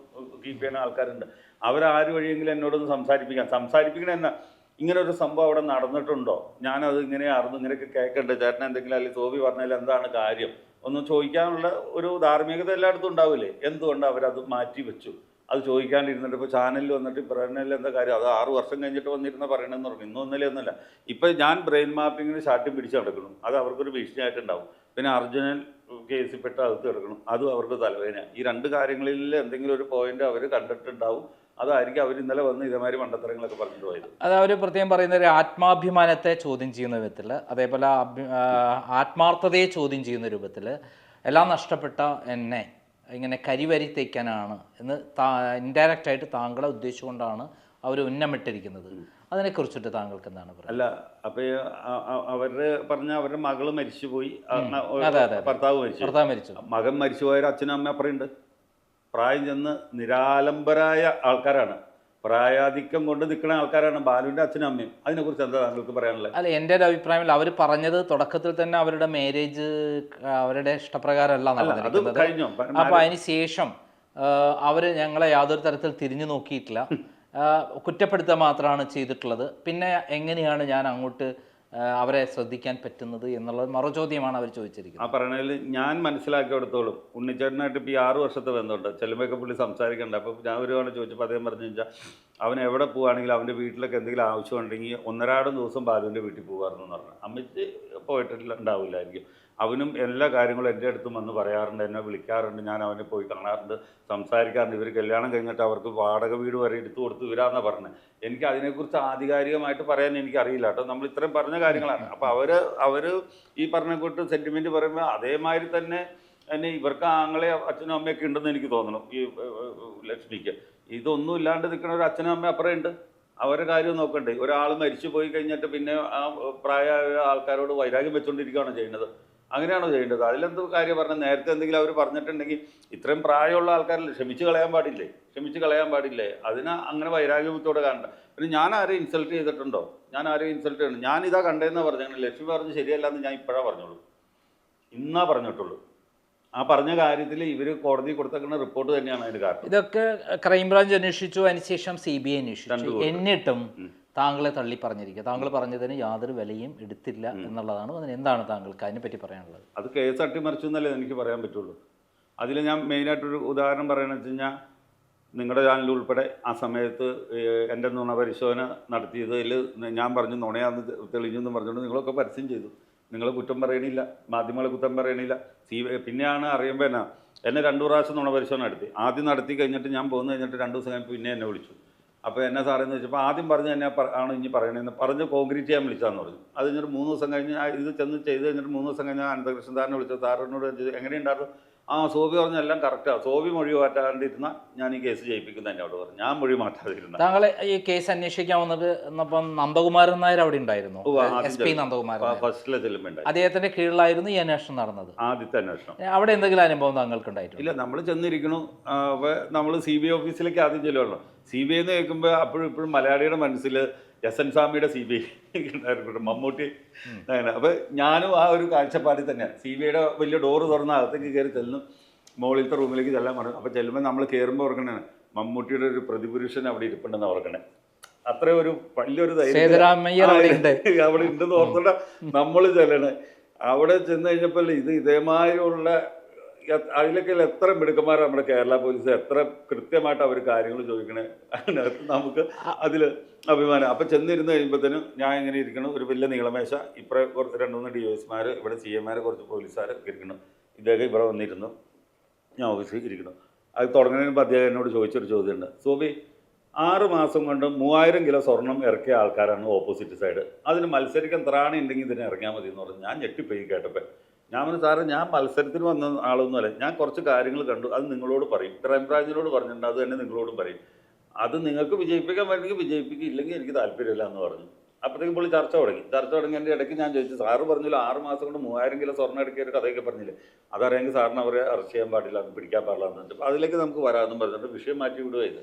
S1: കീപ്പ് ചെയ്യുന്ന ആൾക്കാരുണ്ട്. അവരാര് വഴിയെങ്കിലും എന്നോടൊന്ന് സംസാരിപ്പിക്കണ എന്നാ ഇങ്ങനെ ഒരു സംഭവം അവിടെ നടന്നിട്ടുണ്ടോ, ഞാനത് ഇങ്ങനെയായിരുന്നു, ഇങ്ങനെയൊക്കെ കേൾക്കണ്ടേ, ചേട്ടൻ എന്തെങ്കിലും അല്ലെങ്കിൽ സോബി പറഞ്ഞാൽ എന്താണ് കാര്യം ഒന്ന് ചോദിക്കാനുള്ള ഒരു ധാർമ്മികത എല്ലായിടത്തും ഉണ്ടാവില്ലേ? എന്തുകൊണ്ട് അവരത് മാറ്റി വെച്ചു? അത് ചോദിക്കാണ്ടിരുന്നിട്ട് ഇപ്പോൾ ചാനലിൽ വന്നിട്ട് പറയുന്നതിൽ എന്താ കാര്യം? അത് 6 വർഷം കഴിഞ്ഞിട്ട് വന്നിരുന്ന പറയണമെന്ന് പറഞ്ഞു. ഇന്നും ഒന്നുമില്ല. ഇപ്പം ഞാൻ ബ്രെയിൻ മാപ്പിങ്ങിന് ശാഠ്യം പിടിച്ച് നടക്കണം. അത് അവർക്കൊരു ഭീഷണിയായിട്ടുണ്ടാവും. പിന്നെ അർജുനൻ കേസിൽപ്പെട്ട് അകത്ത് കിടക്കണം, അതും അവർക്ക് തലവേദന. ഈ 2 കാര്യങ്ങളിൽ എന്തെങ്കിലും ഒരു പോയിന്റ് അവർ കണ്ടിട്ടുണ്ടാവും. അതായിരിക്കും അവർ ഇന്നലെ വന്ന് ഇതേമാതിരി മണ്ടത്തരങ്ങളൊക്കെ പറഞ്ഞിട്ട് പോയത്.
S2: അത് അവർ പ്രത്യേകം പറയുന്ന ഒരു ആത്മാഭിമാനത്തെ ചോദ്യം ചെയ്യുന്ന വിധത്തിൽ, അതേപോലെ ആത്മാർത്ഥതയെ ചോദ്യം ചെയ്യുന്ന രൂപത്തിൽ, എല്ലാം നഷ്ടപ്പെട്ട എന്നെ ഇങ്ങനെ കരിവരി തേക്കാനാണ് എന്ന് ഇൻഡയറക്റ്റായിട്ട് താങ്കളെ ഉദ്ദേശിച്ചുകൊണ്ടാണ് അവർ ഉന്നമിട്ടിരിക്കുന്നത്. അതിനെക്കുറിച്ചിട്ട് താങ്കൾക്ക് എന്താണ് പറയുക?
S1: അല്ല, അപ്പോൾ അവര് പറഞ്ഞ അവരുടെ മകള് മരിച്ചുപോയി, ഭർത്താവ് മരിച്ചു. മകൻ മരിച്ചുപോയ അച്ഛനും അമ്മ അപ്പുറമുണ്ട്. പ്രായം ചെന്ന് നിരാലംബരായ ആൾക്കാരാണ്, പ്രായാധിക്യം കൊണ്ട് നിൽക്കുന്ന ആൾക്കാരാണ് ബാലുവിൻ്റെ അച്ഛനും അമ്മയും. അതിനെക്കുറിച്ച് എന്താ താങ്കൾക്ക് പറയാനുള്ളത്?
S2: അല്ല, എൻ്റെ ഒരു അഭിപ്രായത്തിൽ അവർ പറഞ്ഞത് തുടക്കത്തിൽ തന്നെ അവരുടെ മാരേജ് അവരുടെ ഇഷ്ടപ്രകാരമല്ല നടന്നിരിക്കുന്നത്. അപ്പോൾ അതിന് ശേഷം അവർ ഞങ്ങളെ യാതൊരു തരത്തിൽ തിരിഞ്ഞു നോക്കിയിട്ടില്ല, കുറ്റപ്പെടുത്തുക മാത്രമാണ് ചെയ്തിട്ടുള്ളത്. പിന്നെ എങ്ങനെയാണ് ഞാൻ അങ്ങോട്ട് അവരെ ശ്രദ്ധിക്കാൻ പറ്റുന്നത് എന്നുള്ളത് മറുചോദ്യമാണ് അവർ ചോദിച്ചിരിക്കുന്നത്.
S1: ആ പറയണതിൽ ഞാൻ മനസ്സിലാക്കിയെടുത്തോളും ഉണ്ണിച്ചേട്ടനായിട്ട് ഇപ്പോൾ ഈ 6 വർഷത്തെ ബന്ധമുണ്ട്. ചെല്ലുമ്പോഴൊക്കെ പുള്ളി സംസാരിക്കണ്ട. അപ്പോൾ ഞാൻ ഒരുപാട് ചോദിച്ചപ്പോൾ അദ്ദേഹം പറഞ്ഞു വെച്ചാൽ അവൻ എവിടെ പോവുകയാണെങ്കിലും അവൻ്റെ വീട്ടിലൊക്കെ എന്തെങ്കിലും ആവശ്യമുണ്ടെങ്കിൽ 1.5 ദിവസം ബാലുവിൻ്റെ വീട്ടിൽ പോകുമായിരുന്നു എന്ന് പറഞ്ഞു. അമ്മച്ച് പോയിട്ടുണ്ടാവില്ലായിരിക്കും. അവനും എല്ലാ കാര്യങ്ങളും എൻ്റെ അടുത്തും വന്ന് പറയാറുണ്ട്, എന്നെ വിളിക്കാറുണ്ട്, ഞാൻ അവനെ പോയി കാണാറുണ്ട്, സംസാരിക്കാറുണ്ട്. ഇവർ കല്യാണം കഴിഞ്ഞിട്ട് അവർക്ക് വാടക വീട് വരെ എടുത്തു കൊടുത്ത് ഇവരാന്നാണ് പറഞ്ഞത്. എനിക്ക് അതിനെക്കുറിച്ച് ആധികാരികമായിട്ട് പറയാൻ എനിക്കറിയില്ല കേട്ടോ. നമ്മൾ ഇത്രയും പറഞ്ഞ കാര്യങ്ങളാണ്. അപ്പോൾ അവർ ഈ പറഞ്ഞ കൂട്ട് സെൻറ്റിമെൻറ്റ് പറയുമ്പോൾ അതേമാതിരി തന്നെ ഇവർക്ക് ആങ്ങളെ അച്ഛനും അമ്മയൊക്കെ ഉണ്ടെന്ന് എനിക്ക് തോന്നണം. ഈ ലക്ഷ്മിക്ക് ഇതൊന്നും ഇല്ലാണ്ട് നിൽക്കുന്ന ഒരു അച്ഛനും അമ്മ അപ്പുറം ഉണ്ട്. അവരുടെ കാര്യം നോക്കണ്ടേ? ഒരാൾ മരിച്ചു പോയി കഴിഞ്ഞിട്ട് പിന്നെ ആ പ്രായമായ ആൾക്കാരോട് വൈരാഗ്യം വെച്ചുകൊണ്ടിരിക്കുകയാണോ ചെയ്യുന്നത്? അങ്ങനെയാണോ ചെയ്യേണ്ടത്? അതിലെന്തോ കാര്യം പറഞ്ഞാൽ നേരത്തെ എന്തെങ്കിലും അവർ പറഞ്ഞിട്ടുണ്ടെങ്കിൽ ഇത്രയും പ്രായമുള്ള ആൾക്കാരല്ലേ, ക്ഷമിച്ച് കളയാൻ പാടില്ലേ? അതിന് അങ്ങനെ വൈരാഗ്യത്തോടെ കാണണ്ട. പിന്നെ ഞാൻ ആരെയും ഇൻസൾട്ട് ചെയ്തിട്ടുണ്ടോ? ഞാൻ ആരെയും ഇൻസൾട്ട് ചെയ്യണം? ഞാനിതാ കണ്ടതെന്ന് പറഞ്ഞു. ലക്ഷ്മി പറഞ്ഞ് ശരിയല്ല എന്ന് ഞാൻ ഇപ്പോഴാണ് പറഞ്ഞോളൂ, ഇന്നാ പറഞ്ഞിട്ടുള്ളൂ. ആ പറഞ്ഞ കാര്യത്തിൽ ഇവർ കോടതി കൊടുത്തേക്കുന്ന റിപ്പോർട്ട് തന്നെയാണ് അതിന് കാരണം.
S2: ഇതൊക്കെ ക്രൈംബ്രാഞ്ച് അന്വേഷിച്ചു, അതിനുശേഷം CBI അന്വേഷിച്ചു. എന്നിട്ടും താങ്കളെ തള്ളി പറഞ്ഞിരിക്കുക. താങ്കൾ പറഞ്ഞതിന് യാതൊരു വിലയും എടുത്തില്ല എന്നുള്ളതാണ്. അതിന് എന്താണ് താങ്കൾക്ക് അതിനെപ്പറ്റി പറയാനുള്ളത്?
S1: അത് കേസ് അട്ടിമറിച്ചു എന്നല്ലേ എനിക്ക് പറയാൻ പറ്റുള്ളൂ. അതിൽ ഞാൻ മെയിനായിട്ടൊരു ഉദാഹരണം പറയുന്നത് വെച്ച് കഴിഞ്ഞാൽ, നിങ്ങളുടെ ചാനൽ ഉൾപ്പെടെ ആ സമയത്ത് എൻ്റെ നുണ പരിശോധന നടത്തിയതിൽ ഞാൻ പറഞ്ഞു നുണയാന്ന് തെളിഞ്ഞു എന്ന് പറഞ്ഞുകൊണ്ട് നിങ്ങളൊക്കെ പരസ്യം ചെയ്തു. നിങ്ങൾ കുറ്റം പറയണില്ല, മാധ്യമങ്ങളെ കുറ്റം പറയണില്ല. പിന്നെയാണ് അറിയുമ്പോൾ എന്നെ 2 പ്രാവശ്യം നുണ പരിശോധന നടത്തി. ആദ്യം നടത്തി കഴിഞ്ഞിട്ട് ഞാൻ പോകുന്ന കഴിഞ്ഞിട്ട് 2 ദിവസം കഴിഞ്ഞപ്പോൾ പിന്നെ എന്നെ വിളിച്ചു. അപ്പോൾ എന്നെ സാറെന്ന് വെച്ചപ്പോൾ ആദ്യം പറഞ്ഞ് എന്നെ ആണ് ഇനി പറയണതെന്ന് പറഞ്ഞ് കോൺക്രീറ്റ് ചെയ്യാൻ വിളിച്ചാന്ന് പറഞ്ഞു. അത് കഴിഞ്ഞിട്ട് 3 ദിവസം കഴിഞ്ഞ് ഇത് ചെന്ന് ചെയ്ത് കഴിഞ്ഞിട്ട് 3 ദിവസം കഴിഞ്ഞ് അനന്തകൃഷ്ണൻ സാറിനെ വിളിച്ചത്. സാറിനോട് എങ്ങനെയുണ്ടായിരുന്നു? സോബി പറഞ്ഞ എല്ലാം കറക്റ്റാണ്, സോബി മൊഴി മാറ്റാണ്ടിരുന്ന ഞാൻ ഈ കേസ് ജയിപ്പിക്കുന്ന എന്നോട് പറഞ്ഞു. ഞാൻ മൊഴി മാറ്റാതിരുന്ന.
S2: താങ്കൾ ഈ കേസ് അന്വേഷിക്കാൻ വന്നത് നന്ദകുമാരൻ നായർ അവിടെ ഉണ്ടായിരുന്നു, SP നന്ദകുമാരൻ.
S1: ഫസ്റ്റിലെ ചെല്ലുമ്പോൾ
S2: അദ്ദേഹത്തിന്റെ കീഴിലായിരുന്നു ഈ അന്വേഷണം നടന്നത്,
S1: ആദ്യത്തെ അന്വേഷണം.
S2: അവിടെ എന്തെങ്കിലും അനുഭവം താങ്കൾക്ക് ഉണ്ടായിട്ടില്ല?
S1: ഇല്ല, നമ്മൾ ചെന്നിരിക്കണു. നമ്മൾ CBI ഓഫീസിലേക്ക് ആദ്യം ചെല്ലുള്ളൂ. CBI എന്ന് കേൾക്കുമ്പോൾ അപ്പോഴും ഇപ്പോഴും മലയാളിയുടെ മനസ്സിൽ SN സ്വാമിയുടെ CBI ഉണ്ടായിരുന്നു, മമ്മൂട്ടി. അങ്ങനെ അപ്പോൾ ഞാനും ആ ഒരു കാഴ്ചപ്പാടിൽ തന്നെയാണ്. CBIയുടെ വലിയ ഡോറ് തുറന്ന അകത്തേക്ക് കയറി ചെല്ലുന്നു, മുകളിലത്തെ റൂമിലേക്ക് ചെല്ലാൻ പറഞ്ഞു. അപ്പോൾ ചെല്ലുമ്പോൾ നമ്മൾ കയറുമ്പോൾ ഓർക്കണേ മമ്മൂട്ടിയുടെ ഒരു പ്രതിപുരുഷൻ അവിടെ ഇരിപ്പുണ്ടെന്ന് ഓർക്കണേ. അത്രയും ഒരു വലിയൊരു ധൈര്യം അവിടെ ഉണ്ടെന്ന് ഓർത്തിട്ട് നമ്മൾ ചെല്ലണേ. അവിടെ ചെന്ന് കഴിഞ്ഞപ്പോൾ ഇതേമാതിരിയുള്ള അതിലൊക്കെ എത്ര മിടുക്കന്മാർ നമ്മുടെ കേരള പോലീസ്, എത്ര കൃത്യമായിട്ട് അവർ കാര്യങ്ങൾ ചോദിക്കണേ. അതിനകത്ത് നമുക്ക് അതിൽ അഭിമാനം. അപ്പം ചെന്നിരുന്ന് കഴിയുമ്പോഴത്തേനും ഞാൻ ഇങ്ങനെ ഇരിക്കണം, ഒരു വലിയ നീളമേശ, ഇപ്പുറം 2-3 DSമാർ, ഇവിടെ CMമാർ, കുറച്ച് പോലീസുകാർ ഇരിക്കണം. ഇദ്ദേഹം ഇവിടെ വന്നിരുന്നു, ഞാൻ ഓഫീസിൽ ഇരിക്കണം. അത് തുടങ്ങുന്നതിന് മുമ്പ് അദ്ദേഹം എന്നോട് ചോദിച്ചൊരു ചോദ്യമുണ്ട്. സോബി, 6 മാസം കൊണ്ട് 3000 കിലോ സ്വർണം ഇറക്കിയ ആൾക്കാരാണ് ഓപ്പോസിറ്റ് സൈഡ്, അതിന് മത്സരിക്കാൻ ത്രാണി ഉണ്ടെങ്കിൽ ഇതിനെ ഇറങ്ങിയാൽ മതി എന്ന് പറഞ്ഞു. ഞാൻ ഞെട്ടിപ്പോയി കേട്ടപ്പോൾ. ഞാൻ പറഞ്ഞു, സാറേ ഞാൻ മത്സരത്തിന് വന്ന ആളൊന്നുമല്ല, ഞാൻ കുറച്ച് കാര്യങ്ങൾ കണ്ടു, അത് നിങ്ങളോട് പറയും. ക്രൈംബ്രാഞ്ചിനോട് പറഞ്ഞിട്ടുണ്ട്, അത് തന്നെ നിങ്ങളോടും പറയും. അത് നിങ്ങൾക്ക് വിജയിപ്പിക്കാൻ വേണമെങ്കിൽ വിജയിപ്പിക്കുക, ഇല്ലെങ്കിൽ എനിക്ക് താല്പര്യമില്ല എന്ന് പറഞ്ഞു. അപ്പോഴത്തേക്കും പുള്ളി ചർച്ച തുടങ്ങിയതിൻ്റെ ഇടയ്ക്ക് ഞാൻ ചോദിച്ചു, സാറ് പറഞ്ഞല്ലോ 6 മാസം കൊണ്ട് 3000 കിലോ സ്വർണ്ണം എടുക്കിയ ഒരു കഥയൊക്കെ പറഞ്ഞില്ലേ, അതറിയാമെങ്കിൽ സാറിന് അവരെ അറസ്റ്റ് ചെയ്യാൻ പാടില്ല, അത് പിടിക്കാൻ പാടില്ല എന്ന് പറഞ്ഞിട്ട് അതിലേക്ക് നമുക്ക് വരാമെന്നും പറഞ്ഞിട്ട് വിഷയം മാറ്റി വിടുകയത്.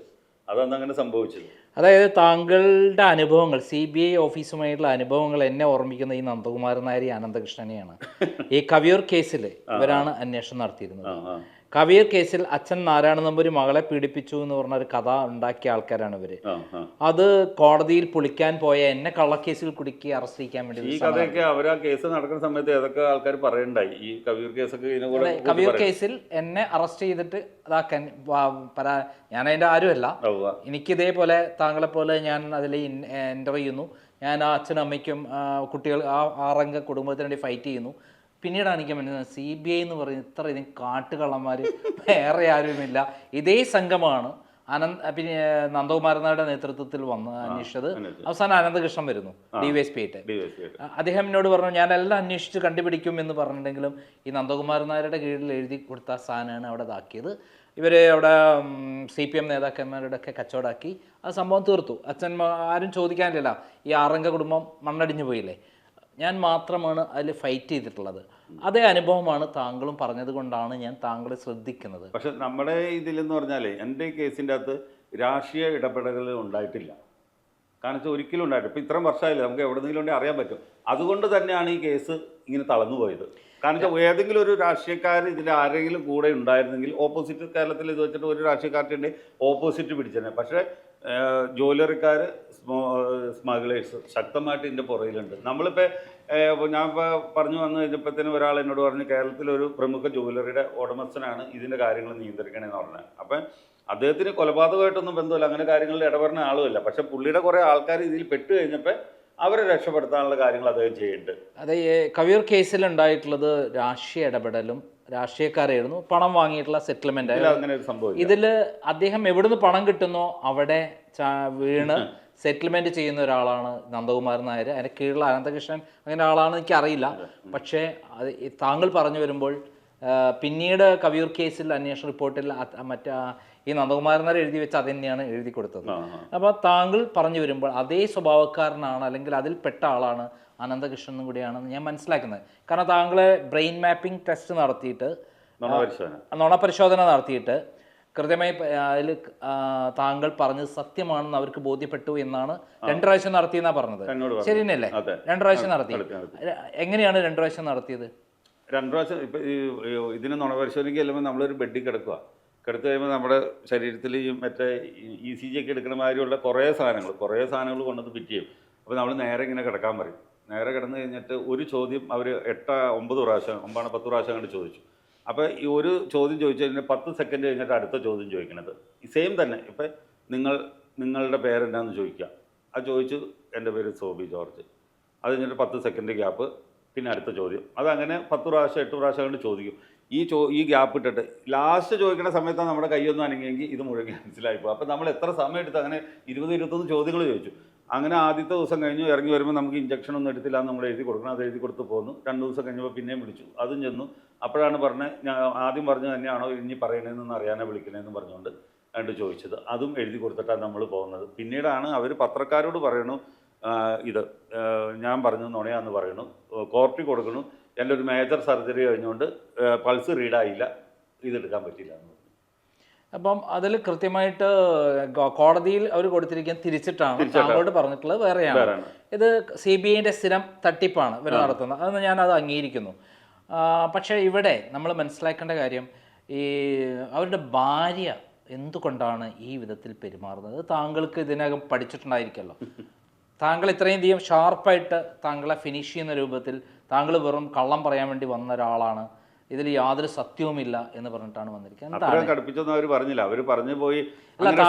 S1: അതാണ് അങ്ങനെ സംഭവിച്ചത്.
S2: അതായത് താങ്കളുടെ അനുഭവങ്ങൾ, CBI ഓഫീസുമായിട്ടുള്ള അനുഭവങ്ങൾ എന്നെ ഓർമ്മിക്കുന്ന ഈ നന്ദകുമാരൻ നായർ അനന്തകൃഷ്ണനെയാണ്. ഈ കവിയൂർ കേസിൽ ഇവരാണ് അന്വേഷണം നടത്തിയിരുന്നത്. കവിയൂർ കേസിൽ അച്ഛൻ നാരായണ നമ്പൂരി മകളെ പീഡിപ്പിച്ചു എന്ന് പറഞ്ഞ ഒരു കഥ ഉണ്ടാക്കിയ ആൾക്കാരാണ് ഇവര്. അത് കോടതിയിൽ പൊളിക്കാൻ പോയ എന്നെ കള്ളക്കേസിൽ കുടുക്കി അറസ്റ്റ് ചെയ്യാൻ വേണ്ടി.
S1: ഈ കഥയൊക്കെ അവർ ആ കേസ് നടക്കുന്ന സമയത്ത് ഏതൊക്കെ ആൾക്കാർ പറയണ്ടായി ഈ കവിയൂർ കേസൊക്കെ.
S2: കവിയൂർ കേസിൽ എന്നെ അറസ്റ്റ് ചെയ്തിട്ട് ഇതാക്കാൻ ഞാൻ അതിൻ്റെ ആരുമല്ല. എനിക്ക് ഇതേപോലെ താങ്കളെ പോലെ ഞാൻ അതിൽ എൻ്റർ ചെയ്യുന്നു. ഞാൻ ആ അച്ഛനും അമ്മയ്ക്കും കുട്ടികൾ ആ 6 അംഗ കുടുംബത്തിന് വേണ്ടി ഫൈറ്റ് ചെയ്യുന്നു. പിന്നീടാണ് എനിക്ക് മനസ്സിലായത് CBI എന്ന് പറയുന്നത് ഇത്ര ഇതിന് കാട്ടുകള്ളന്മാർ വേറെ ആരുമില്ല. ഇതേ സംഘമാണ് പിന്നെ നന്ദകുമാരൻ നായരുടെ നേതൃത്വത്തിൽ വന്ന് അന്വേഷിച്ചത്. അവസാനം അനന്തകൃഷ്ണൻ വരുന്നു, DYSP ആയിട്ട്. അദ്ദേഹം എന്നോട് പറഞ്ഞു ഞാനെല്ലാം അന്വേഷിച്ച് കണ്ടുപിടിക്കും എന്ന് പറഞ്ഞിട്ടുണ്ടെങ്കിലും ഈ നന്ദകുമാരൻ നായരുടെ കീഴിൽ എഴുതി കൊടുത്ത സാധനമാണ് അവിടെ ഇതാക്കിയത്. ഇവർ അവിടെ CPM നേതാക്കന്മാരുടെ ഒക്കെ കച്ചവടമാക്കി ആ സംഭവം തീർത്തു. അച്ഛൻ ആരും ചോദിക്കാനില്ല. ഈ 6 അംഗ കുടുംബം മണ്ണടിഞ്ഞു പോയില്ലേ, ഞാൻ മാത്രമാണ് അതിൽ ഫൈറ്റ് ചെയ്തിട്ടുള്ളത്. അതേ അനുഭവമാണ് താങ്കളും പറഞ്ഞത് കൊണ്ടാണ് ഞാൻ താങ്കളെ ശ്രദ്ധിക്കുന്നത്.
S1: പക്ഷെ നമ്മുടെ ഇതിലെന്ന് പറഞ്ഞാൽ എൻ്റെ കേസിൻ്റെ അകത്ത് രാഷ്ട്രീയ ഇടപെടലുകൾ ഉണ്ടായിട്ടില്ല. കാരണം വെച്ചാൽ ഒരിക്കലും ഉണ്ടായിട്ടില്ല. ഇപ്പോൾ ഇത്രയും വർഷമായില്ല, നമുക്ക് എവിടെയെങ്കിലും ഉണ്ടെങ്കിൽ അറിയാൻ പറ്റും. അതുകൊണ്ട് തന്നെയാണ് ഈ കേസ് ഇങ്ങനെ തളർന്നു പോയത്. കാരണം വെച്ചാൽ ഏതെങ്കിലും ഒരു രാഷ്ട്രീയക്കാർ ഇതിൽ ആരെങ്കിലും കൂടെ ഉണ്ടായിരുന്നെങ്കിൽ ഓപ്പോസിറ്റ്, കേരളത്തിൽ ഇത് വെച്ചിട്ട് ഒരു രാഷ്ട്രീയക്കാരുടെ ഓപ്പോസിറ്റ് പിടിച്ചേനെ. പക്ഷേ ജ്വല്ലറിക്കാർ, സ്മഗ്ലേഴ്സ് ശക്തമായിട്ട് ഇതിൻ്റെ പുറകിലുണ്ട്. നമ്മളിപ്പോൾ ഞാനിപ്പോൾ പറഞ്ഞു വന്നു കഴിഞ്ഞപ്പോഴത്തേനും ഒരാൾ എന്നോട് പറഞ്ഞു കേരളത്തിലൊരു പ്രമുഖ ജ്വല്ലറിയുടെ ഉടമസ്ഥനാണ് ഇതിൻ്റെ കാര്യങ്ങൾ നിയന്ത്രിക്കണമെന്ന് പറഞ്ഞത്. അപ്പം അദ്ദേഹത്തിന് കൊലപാതകമായിട്ടൊന്നും ബന്ധമില്ല, അങ്ങനെ കാര്യങ്ങളിൽ ഇടപെടുന്ന ആളുമല്ല. പക്ഷെ പുള്ളിയുടെ കുറേ ആൾക്കാർ ഇതിൽ പെട്ട് കഴിഞ്ഞപ്പോൾ അവരെ രക്ഷപ്പെടുത്താനുള്ള കാര്യങ്ങൾ അദ്ദേഹം ചെയ്യുന്നുണ്ട്.
S2: അതെ, കവിയൂർ കേസിലുണ്ടായിട്ടുള്ളത് രാഷ്ട്രീയ ഇടപെടലും രാഷ്ട്രീയക്കാരായിരുന്നു, പണം വാങ്ങിയിട്ടുള്ള സെറ്റിൽമെന്റ്.
S1: അങ്ങനെ ഒരു സംഭവം
S2: ഇതിൽ അദ്ദേഹം എവിടുന്ന് പണം കിട്ടുന്നോ അവിടെ വീണ് സെറ്റിൽമെന്റ് ചെയ്യുന്ന ഒരാളാണ് നന്ദകുമാരൻ നായർ. അതിന് കീഴിലുള്ള അനന്തകൃഷ്ണൻ അങ്ങനെ ആളാണെന്ന് എനിക്കറിയില്ല. പക്ഷേ താങ്കൾ പറഞ്ഞു വരുമ്പോൾ പിന്നീട് കവിയൂർ കേസിൽ അന്വേഷണ റിപ്പോർട്ടിൽ ഈ നന്ദകുമാരൻ നായർ എഴുതി വെച്ച് അത് തന്നെയാണ് എഴുതി കൊടുത്തത്. അപ്പോൾ താങ്കൾ പറഞ്ഞു വരുമ്പോൾ അതേ സ്വഭാവക്കാരനാണ്, അല്ലെങ്കിൽ അതിൽ പെട്ട ആളാണ് അനന്തകൃഷ്ണനും കൂടിയാണെന്ന് ഞാൻ മനസ്സിലാക്കുന്നത്. കാരണം താങ്കളെ ബ്രെയിൻ മാപ്പിംഗ് ടെസ്റ്റ് നടത്തിയിട്ട്, നുണപരിശോധന നടത്തിയിട്ട് കൃത്യമായി അതിൽ താങ്കൾ പറഞ്ഞത് സത്യമാണെന്ന് അവർക്ക് ബോധ്യപ്പെട്ടു എന്നാണ്. 2 പ്രാവശ്യം നടത്തിയെന്നാണ് പറഞ്ഞത്. ശരി തന്നെയല്ലേ? 2 പ്രാവശ്യം നടത്തി. എങ്ങനെയാണ് 2 പ്രാവശ്യം നടത്തിയത്?
S1: 2 പ്രാവശ്യം ഇപ്പം ഇതിന് നുണപരിശോധനയ്ക്ക് ചെല്ലുമ്പോൾ നമ്മളൊരു ബെഡിൽ കിടക്കുക. കിടത്ത് കഴിയുമ്പോൾ നമ്മുടെ ശരീരത്തിൽ ഈ മറ്റേ ECG ഒക്കെ എടുക്കുന്ന മാതിരിയുള്ള കുറേ സാധനങ്ങൾ കൊണ്ടത് ഫിറ്റ് ചെയ്യും. അപ്പോൾ നമ്മൾ നേരെ ഇങ്ങനെ കിടക്കാൻ പറയും. നേരെ കിടന്നു കഴിഞ്ഞിട്ട് ഒരു ചോദ്യം അവർ 9 പ്രാവശ്യം 10 പ്രാവശ്യം കണ്ട് ചോദിച്ചു. അപ്പോൾ ഈ ഒരു ചോദ്യം ചോദിച്ചു കഴിഞ്ഞാൽ 10 സെക്കൻഡ് കഴിഞ്ഞിട്ട് അടുത്ത ചോദ്യം ചോദിക്കണത് ഈ സെയിം തന്നെ. ഇപ്പം നിങ്ങളുടെ പേരെന്താണെന്ന് ചോദിക്കുക. അത് ചോദിച്ചു, എൻ്റെ പേര് സോബി ജോർജ്. അത് കഴിഞ്ഞിട്ട് 10 സെക്കൻഡ് ഗ്യാപ്പ്, പിന്നെ അടുത്ത ചോദ്യം. അതങ്ങനെ 10 പ്രാവശ്യം 8 പ്രാവശ്യം കൊണ്ട് ചോദിക്കും. ഈ ഗ്യാപ്പ് ഇട്ടിട്ട് ലാസ്റ്റ് ചോദിക്കുന്ന സമയത്താണ് നമ്മുടെ കൈയൊന്നും അനങ്ങിയെങ്കിൽ ഇത് മുഴുവൻ ക്യാൻസലായിപ്പോൾ. അപ്പോൾ നമ്മൾ എത്ര സമയം എടുത്ത് അങ്ങനെ 20-21 ചോദ്യങ്ങൾ ചോദിച്ചു. അങ്ങനെ ആദ്യത്തെ ദിവസം കഴിഞ്ഞു ഇറങ്ങി വരുമ്പോൾ നമുക്ക് ഇഞ്ചക്ഷൻ ഒന്നും എടുത്തില്ല എന്ന് നമ്മൾ എഴുതി കൊടുക്കണം. അത് എഴുതി കൊടുത്ത് പോന്നു. 2 ദിവസം കഴിഞ്ഞപ്പോൾ പിന്നെയും വിളിച്ചു, അതും ചെന്നു. അപ്പോഴാണ് പറഞ്ഞത്, ഞാൻ ആദ്യം പറഞ്ഞത് തന്നെയാണോ ഇനി പറയണതെന്ന് അറിയാനേ വിളിക്കണേന്ന് പറഞ്ഞുകൊണ്ട് ചോദിച്ചത്. അതും എഴുതി കൊടുത്തിട്ടാണ് നമ്മൾ പോകുന്നത്. പിന്നീടാണ് അവർ പത്രക്കാരോട് പറയണു, ഇത് ഞാൻ പറഞ്ഞു നുണയാന്ന് പറയണു, കോർട്ടിൽ കൊടുക്കണു, എൻ്റെ ഒരു മേജർ സർജറി കഴിഞ്ഞുകൊണ്ട് പൾസ് റീഡായില്ല, ഇതെടുക്കാൻ പറ്റില്ല എന്ന് പറഞ്ഞു.
S2: അപ്പം അതിൽ കൃത്യമായിട്ട് കോടതിയിൽ അവർ കൊടുത്തിരിക്കാൻ തിരിച്ചിട്ടാണ് താങ്കളോട് പറഞ്ഞിട്ടുള്ളത് വേറെയാണ്. ഇത് CBIൻ്റെ സ്ഥിരം തട്ടിപ്പാണ് ഇവർ നടത്തുന്നത്. അതൊന്ന് ഞാനത് അംഗീകരിക്കുന്നു. പക്ഷേ ഇവിടെ നമ്മൾ മനസ്സിലാക്കേണ്ട കാര്യം, ഈ അവരുടെ ഭാര്യ എന്തുകൊണ്ടാണ് ഈ വിധത്തിൽ പെരുമാറുന്നത്? താങ്കൾക്ക് ഇതിനകം പഠിച്ചിട്ടുണ്ടായിരിക്കുമല്ലോ. താങ്കൾ ഇത്രയും അധികം ഷാർപ്പായിട്ട് താങ്കളെ ഫിനിഷ് ചെയ്യുന്ന രൂപത്തിൽ താങ്കൾ വെറും കള്ളം പറയാൻ വേണ്ടി വന്ന ഒരാളാണ്, ഇതിൽ യാതൊരു സത്യവുമില്ല എന്ന് പറഞ്ഞിട്ടാണ് വന്നിരിക്കുന്നത്.
S1: കടുപ്പിച്ചൊന്നും അവർ പറഞ്ഞില്ല, അവർ പറഞ്ഞു പോയി.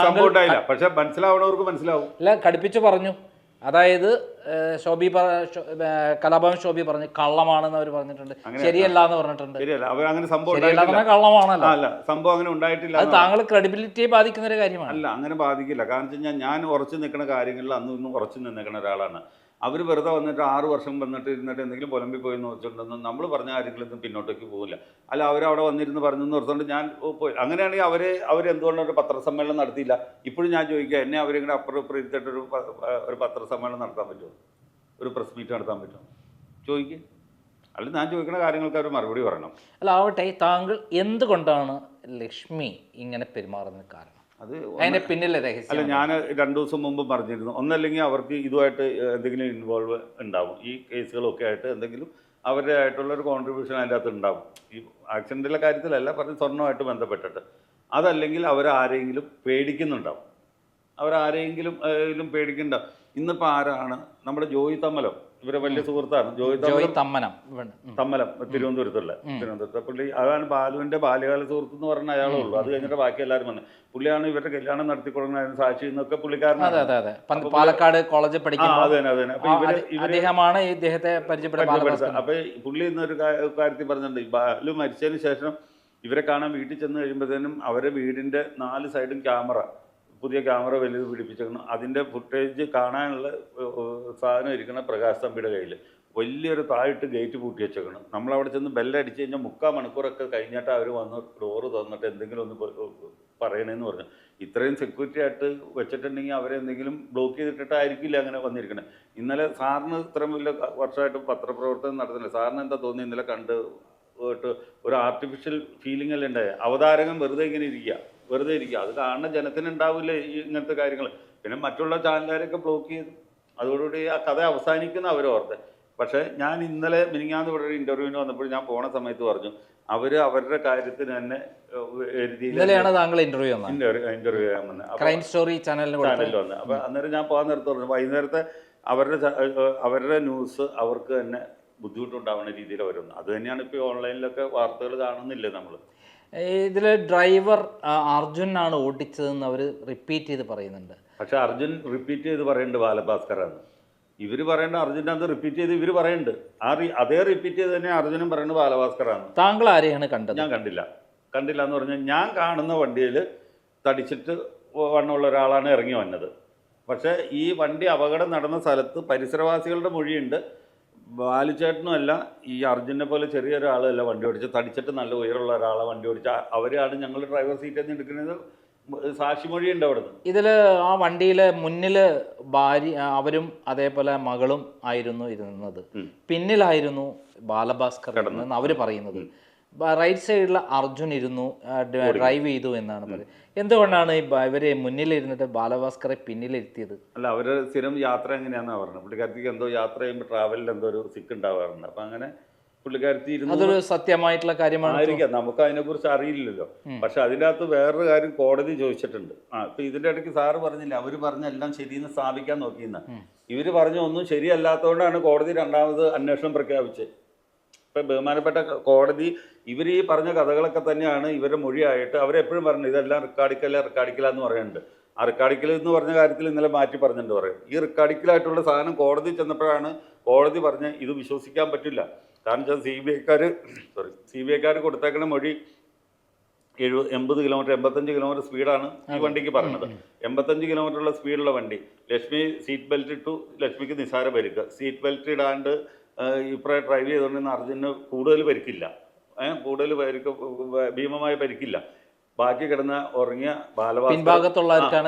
S1: പക്ഷെ മനസ്സിലാവണവർക്ക് മനസ്സിലാവും.
S2: അല്ല, കടുപ്പിച്ച് പറഞ്ഞു. അതായത് കലാഭവൻ ശോഭി പറഞ്ഞു കള്ളമാണെന്ന് അവർ പറഞ്ഞിട്ടുണ്ട്, ശരിയല്ല എന്ന് പറഞ്ഞിട്ടുണ്ട്. കള്ളമാണല്ലോ,
S1: സംഭവം അങ്ങനെ ഉണ്ടായിട്ടില്ല.
S2: അത് താങ്കൾ ക്രെഡിബിലിറ്റിയെ ബാധിക്കുന്ന ഒരു കാര്യമാണ്.
S1: അല്ല, അങ്ങനെ ബാധിക്കില്ല. കാരണം വെച്ച് കഴിഞ്ഞാൽ ഞാൻ ഉറച്ചു നിൽക്കുന്ന കാര്യങ്ങളിൽ അന്നും ഇന്നും ഉറച്ചു നിൽക്കുന്ന ഒരാളാണ്. അവർ വെറുതെ വന്നിട്ട് 6 വർഷം വന്നിട്ട് ഇരുന്നിട്ട് എന്തെങ്കിലും പുലമ്പി പോയി എന്ന് വെച്ചിട്ടുണ്ടെന്ന് നമ്മൾ പറഞ്ഞ കാര്യങ്ങളൊന്നും പിന്നോട്ടേക്ക് പോകില്ല. അല്ല, അവരവിടെ വന്നിരുന്ന് പറഞ്ഞെന്ന് ഓർത്തുകൊണ്ട് ഞാൻ പോയി. അങ്ങനെയാണെങ്കിൽ അവരെന്തുകൊണ്ടൊരു പത്രസമ്മേളനം നടത്തിയില്ല? ഇപ്പോഴും ഞാൻ ചോദിക്കുക, എന്നെ അവരിങ്ങനെ അപ്പുറം ഇപ്പുറം ഇരുത്തിയിട്ടൊരു പത്രസമ്മേളനം നടത്താൻ പറ്റുമോ? ഒരു പ്രസ് മീറ്റ് നടത്താൻ പറ്റും? ചോദിക്കുക. അല്ല, ഞാൻ ചോദിക്കുന്ന കാര്യങ്ങൾക്ക് അവർ മറുപടി പറയണം.
S2: അല്ല, ആവട്ടെ, താങ്കൾ എന്തുകൊണ്ടാണ് ലക്ഷ്മി ഇങ്ങനെ പെരുമാറുന്നത് കാരണം?
S1: അത്
S2: അതിന്റെ പിന്നിലെ രഹസ്യം?
S1: അല്ല, ഞാൻ 2 ദിവസം മുമ്പ് പറഞ്ഞിരുന്നു, ഒന്നല്ലെങ്കിൽ അവർക്ക് ഇതുമായിട്ട് എന്തെങ്കിലും ഇൻവോൾവ് ഉണ്ടാവും, ഈ കേസുകളൊക്കെ ആയിട്ട് എന്തെങ്കിലും അവരുടെ ആയിട്ടുള്ളൊരു കോൺട്രിബ്യൂഷൻ അതിൻ്റെ അകത്ത് ഉണ്ടാവും. ഈ ആക്സിഡൻറ്റിലെ കാര്യത്തിലല്ല, പറഞ്ഞ് സ്വർണ്ണമായിട്ട് ബന്ധപ്പെട്ടിട്ട്. അതല്ലെങ്കിൽ അവരാരെങ്കിലും പേടിക്കുന്നുണ്ടാവും, അവരാരെങ്കിലും പേടിക്കുന്നുണ്ടാവും. ഇന്നിപ്പോൾ ആരാണ് നമ്മുടെ ജോയി തമ്മലം, ഇവരെ വലിയ സുഹൃത്താണ് ജോയി തമ്മലം, തിരുവനന്തപുരത്തെ പുള്ളി. അതാണ് ബാലുവിൻ്റെ ബാല്യകാല സുഹൃത്ത് എന്ന് പറഞ്ഞ അയാളേ ഉള്ളൂ. അത് കഴിഞ്ഞിട്ട് ബാക്കി എല്ലാവരും വന്നത്. പുള്ളിയാണ് ഇവരുടെ കല്യാണം നടത്തിക്കൊടുക്കുന്നതിന് സാക്ഷി എന്നൊക്കെ പുള്ളിക്കാരനാണ്.
S2: പാലക്കാട് കോളേജിൽ പഠിക്കുന്നത്.
S1: അദ്ദേഹമാണ് ഇദ്ദേഹത്തെ പരിചയപ്പെടുന്നത്. അപ്പൊ പുള്ളി ഇന്നൊരു കാര്യത്തിൽ പറഞ്ഞിട്ടുണ്ട്, ഈ ബാലു മരിച്ചതിന് ശേഷം ഇവരെ കാണാൻ വീട്ടിൽ ചെന്ന് കഴിയുമ്പോഴത്തേനും അവരെ വീടിന്റെ 4 സൈഡും ക്യാമറ, പുതിയ ക്യാമറ വലുത് പിടിപ്പിച്ചേക്കണം. അതിൻ്റെ ഫുട്ടേജ് കാണാനുള്ള സാധനം ഇരിക്കണം പ്രകാശ് തമ്പിയുടെ കയ്യിൽ. വലിയൊരു താഴിട്ട് ഗേറ്റ് പൂട്ടി വെച്ചേക്കണം. നമ്മളവിടെ ചെന്ന് ബെല്ലടിച്ച് കഴിഞ്ഞാൽ 3/4 മണിക്കൂറൊക്കെ കഴിഞ്ഞിട്ട് അവർ വന്ന് ഡോറ് തുറന്നിട്ട് എന്തെങ്കിലും ഒന്ന് പറയണേന്ന് പറഞ്ഞു. ഇത്രയും സെക്യൂരിറ്റി ആയിട്ട് വെച്ചിട്ടുണ്ടെങ്കിൽ അവരെന്തെങ്കിലും ബ്ലോക്ക് ചെയ്തിട്ടായിരിക്കില്ല അങ്ങനെ വന്നിരിക്കണേ. ഇന്നലെ സാറിന് ഇത്രയും വലിയ വർഷമായിട്ട് പത്രപ്രവർത്തനം നടത്തുന്നില്ല, സാറിന് എന്താ തോന്നി ഇന്നലെ കണ്ട് ഒരു ആർട്ടിഫിഷ്യൽ ഫീലിംഗ് അല്ലേ ഉണ്ടായത്? അവതാരകൻ വെറുതെ ഇങ്ങനെ ഇരിക്കുക, അത് കാണുന്ന ജനത്തിനുണ്ടാവില്ല ഈ ഇങ്ങനത്തെ കാര്യങ്ങൾ. പിന്നെ മറ്റുള്ള ചാനലുകാരൊക്കെ ബ്ലോക്ക് ചെയ്തു. അതോടുകൂടി ആ കഥ അവസാനിക്കുന്ന അവരോർത്തെ. പക്ഷേ ഞാൻ ഇന്നലെ മിനിങ്ങാന്ന് ഇവിടെ ഒരു ഇൻ്റർവ്യൂവിന് വന്നപ്പോൾ ഞാൻ പോണ സമയത്ത് പറഞ്ഞു, അവരുടെ കാര്യത്തിന് തന്നെ ഇന്റർവ്യൂ ചെയ്യാൻ വന്നത്
S2: ക്രൈം സ്റ്റോറി ചാനലിൽ
S1: വന്നത്. അപ്പോൾ അന്നേരം ഞാൻ പോകാൻ നേരത്തെ പറഞ്ഞു, വൈകുന്നേരത്തെ അവരുടെ ന്യൂസ് അവർക്ക് തന്നെ ബുദ്ധിമുട്ടുണ്ടാവുന്ന രീതിയിൽ വരുന്നു. അത് തന്നെയാണ് ഇപ്പോൾ ഓൺലൈനിലൊക്കെ വാർത്തകൾ കാണുന്നില്ലേ നമ്മൾ.
S2: ഇതിൽ ഡ്രൈവർ അർജുനാണ് ഓടിച്ചതെന്ന് അവർ റിപ്പീറ്റ് ചെയ്ത് പറയുന്നുണ്ട്.
S1: പക്ഷെ അർജുൻ റിപ്പീറ്റ് ചെയ്ത് പറയുന്നുണ്ട് ബാലഭാസ്കറാണ്. ഇവർ പറയേണ്ട അർജുൻ്റെ അത് റിപ്പീറ്റ് ചെയ്ത് ഇവർ പറയുന്നുണ്ട്. അതേ റിപ്പീറ്റ് ചെയ്ത് തന്നെ അർജുനും പറയുന്നത് ബാലഭാസ്കറാണ്.
S2: താങ്കൾ ആരെയാണ് കണ്ടത്?
S1: ഞാൻ കണ്ടില്ല എന്ന് പറഞ്ഞാൽ ഞാൻ കാണുന്ന വണ്ടിയിൽ തടിച്ചിട്ട് വണ്ണമുള്ള ഒരാളാണ് ഇറങ്ങി വന്നത്. പക്ഷേ ഈ വണ്ടി അപകടം നടന്ന സ്ഥലത്ത് പരിസരവാസികളുടെ മൊഴിയുണ്ട്, ബാലുചേട്ടനുമല്ല ഈ അർജുനെ പോലെ ചെറിയൊരാളല്ല വണ്ടി ഓടിച്ച്, തടിച്ചിട്ട് നല്ല ഉയരമുള്ള ഒരാളെ വണ്ടി ഓടിച്ച അവരാണ് ഞങ്ങൾ ഡ്രൈവർ സീറ്റിൽ നിന്ന് എടുക്കുന്നത്. സാക്ഷിമൊഴിയുണ്ട് അവിടുന്ന്.
S2: ഇതിൽ ആ വണ്ടിയിൽ മുന്നിൽ അവരും അതേപോലെ മകളും ആയിരുന്നു ഇരുന്നത്, പിന്നിലായിരുന്നു ബാലഭാസ്കർ എന്ന് അവർ പറയുന്നത്. റൈറ്റ് സൈഡിൽ അർജുൻ ഇരുന്നു, ഡ്രൈവ് ചെയ്തു എന്നാണ് പറയുന്നത്. എന്തുകൊണ്ടാണ് ഇവര് മുന്നിലിരുന്നിട്ട് ബാലഭാസ്കറെ പിന്നിലിരുത്തിയത്?
S1: അല്ല, അവര് സ്ഥിരം യാത്ര എങ്ങനെയാണെന്നാണ് പറഞ്ഞത്. പുള്ളിക്കാരത്തിക്ക് എന്തോ യാത്ര ചെയ്യുമ്പോൾ ട്രാവലിൽ എന്തോ ഒരു സിക്ക് ഉണ്ടാവാറുണ്ട്. അപ്പം അങ്ങനെ പുള്ളിക്കാരത്തി
S2: അതൊരു സത്യമായിട്ടുള്ള കാര്യമായിരിക്കാം,
S1: നമുക്ക് അതിനെക്കുറിച്ച് അറിയില്ലല്ലോ. പക്ഷെ അതിൻ്റെ അകത്ത് വേറൊരു കാര്യം കോടതി ചോദിച്ചിട്ടുണ്ട്. ഇപ്പം ഇതിൻ്റെ ഇടയ്ക്ക് സാറ് പറഞ്ഞില്ല, അവർ പറഞ്ഞ എല്ലാം ശരിയെന്ന് സ്ഥാപിക്കാൻ നോക്കിയെന്ന്. ഇവർ പറഞ്ഞ ഒന്നും ശരിയല്ലാത്തതുകൊണ്ടാണ് കോടതി 2ാമത് അന്വേഷണം പ്രഖ്യാപിച്ചത്. ഇപ്പം ബഹുമാനപ്പെട്ട കോടതി ഇവർ ഈ പറഞ്ഞ കഥകളൊക്കെ തന്നെയാണ് ഇവരുടെ മൊഴിയായിട്ട് അവരെപ്പോഴും പറഞ്ഞത്. ഇതെല്ലാം റെക്കാർഡിക്കല എന്ന് പറയുന്നുണ്ട്. ആ റെക്കാർഡിക്കൽ എന്ന് പറഞ്ഞ കാര്യത്തിൽ ഇന്നലെ മാറ്റി പറഞ്ഞിട്ട് പറയും. ഈ റെക്കാർഡിക്കലായിട്ടുള്ള സാധനം കോടതി ചെന്നപ്പോഴാണ് കോടതി പറഞ്ഞ് ഇത് വിശ്വസിക്കാൻ പറ്റില്ല. കാരണം വെച്ചാൽ സി ബി ഐക്കാർ കൊടുത്തേക്കുന്ന മൊഴി 80 കിലോമീറ്റർ 85 കിലോമീറ്റർ സ്പീഡാണ് ഈ വണ്ടിക്ക് പറഞ്ഞത്. 85 കിലോമീറ്ററുള്ള സ്പീഡുള്ള വണ്ടി. ലക്ഷ്മി സീറ്റ് ബെൽറ്റ് ഇട്ടു, ലക്ഷ്മിക്ക് നിസ്സാര പരിക്ക്. സീറ്റ് ബെൽറ്റ് ഇടാണ്ട് ഇപ്പറേ ഡ്രൈവ് ചെയ്തുകൊണ്ടിരുന്ന അർജുന് കൂടുതൽ പരിക്കില്ല, ഭീമമായ പരിക്കില്ല. ബാക്കി കിടന്ന ഉറങ്ങിയ
S2: ബാലഭാസ്കർ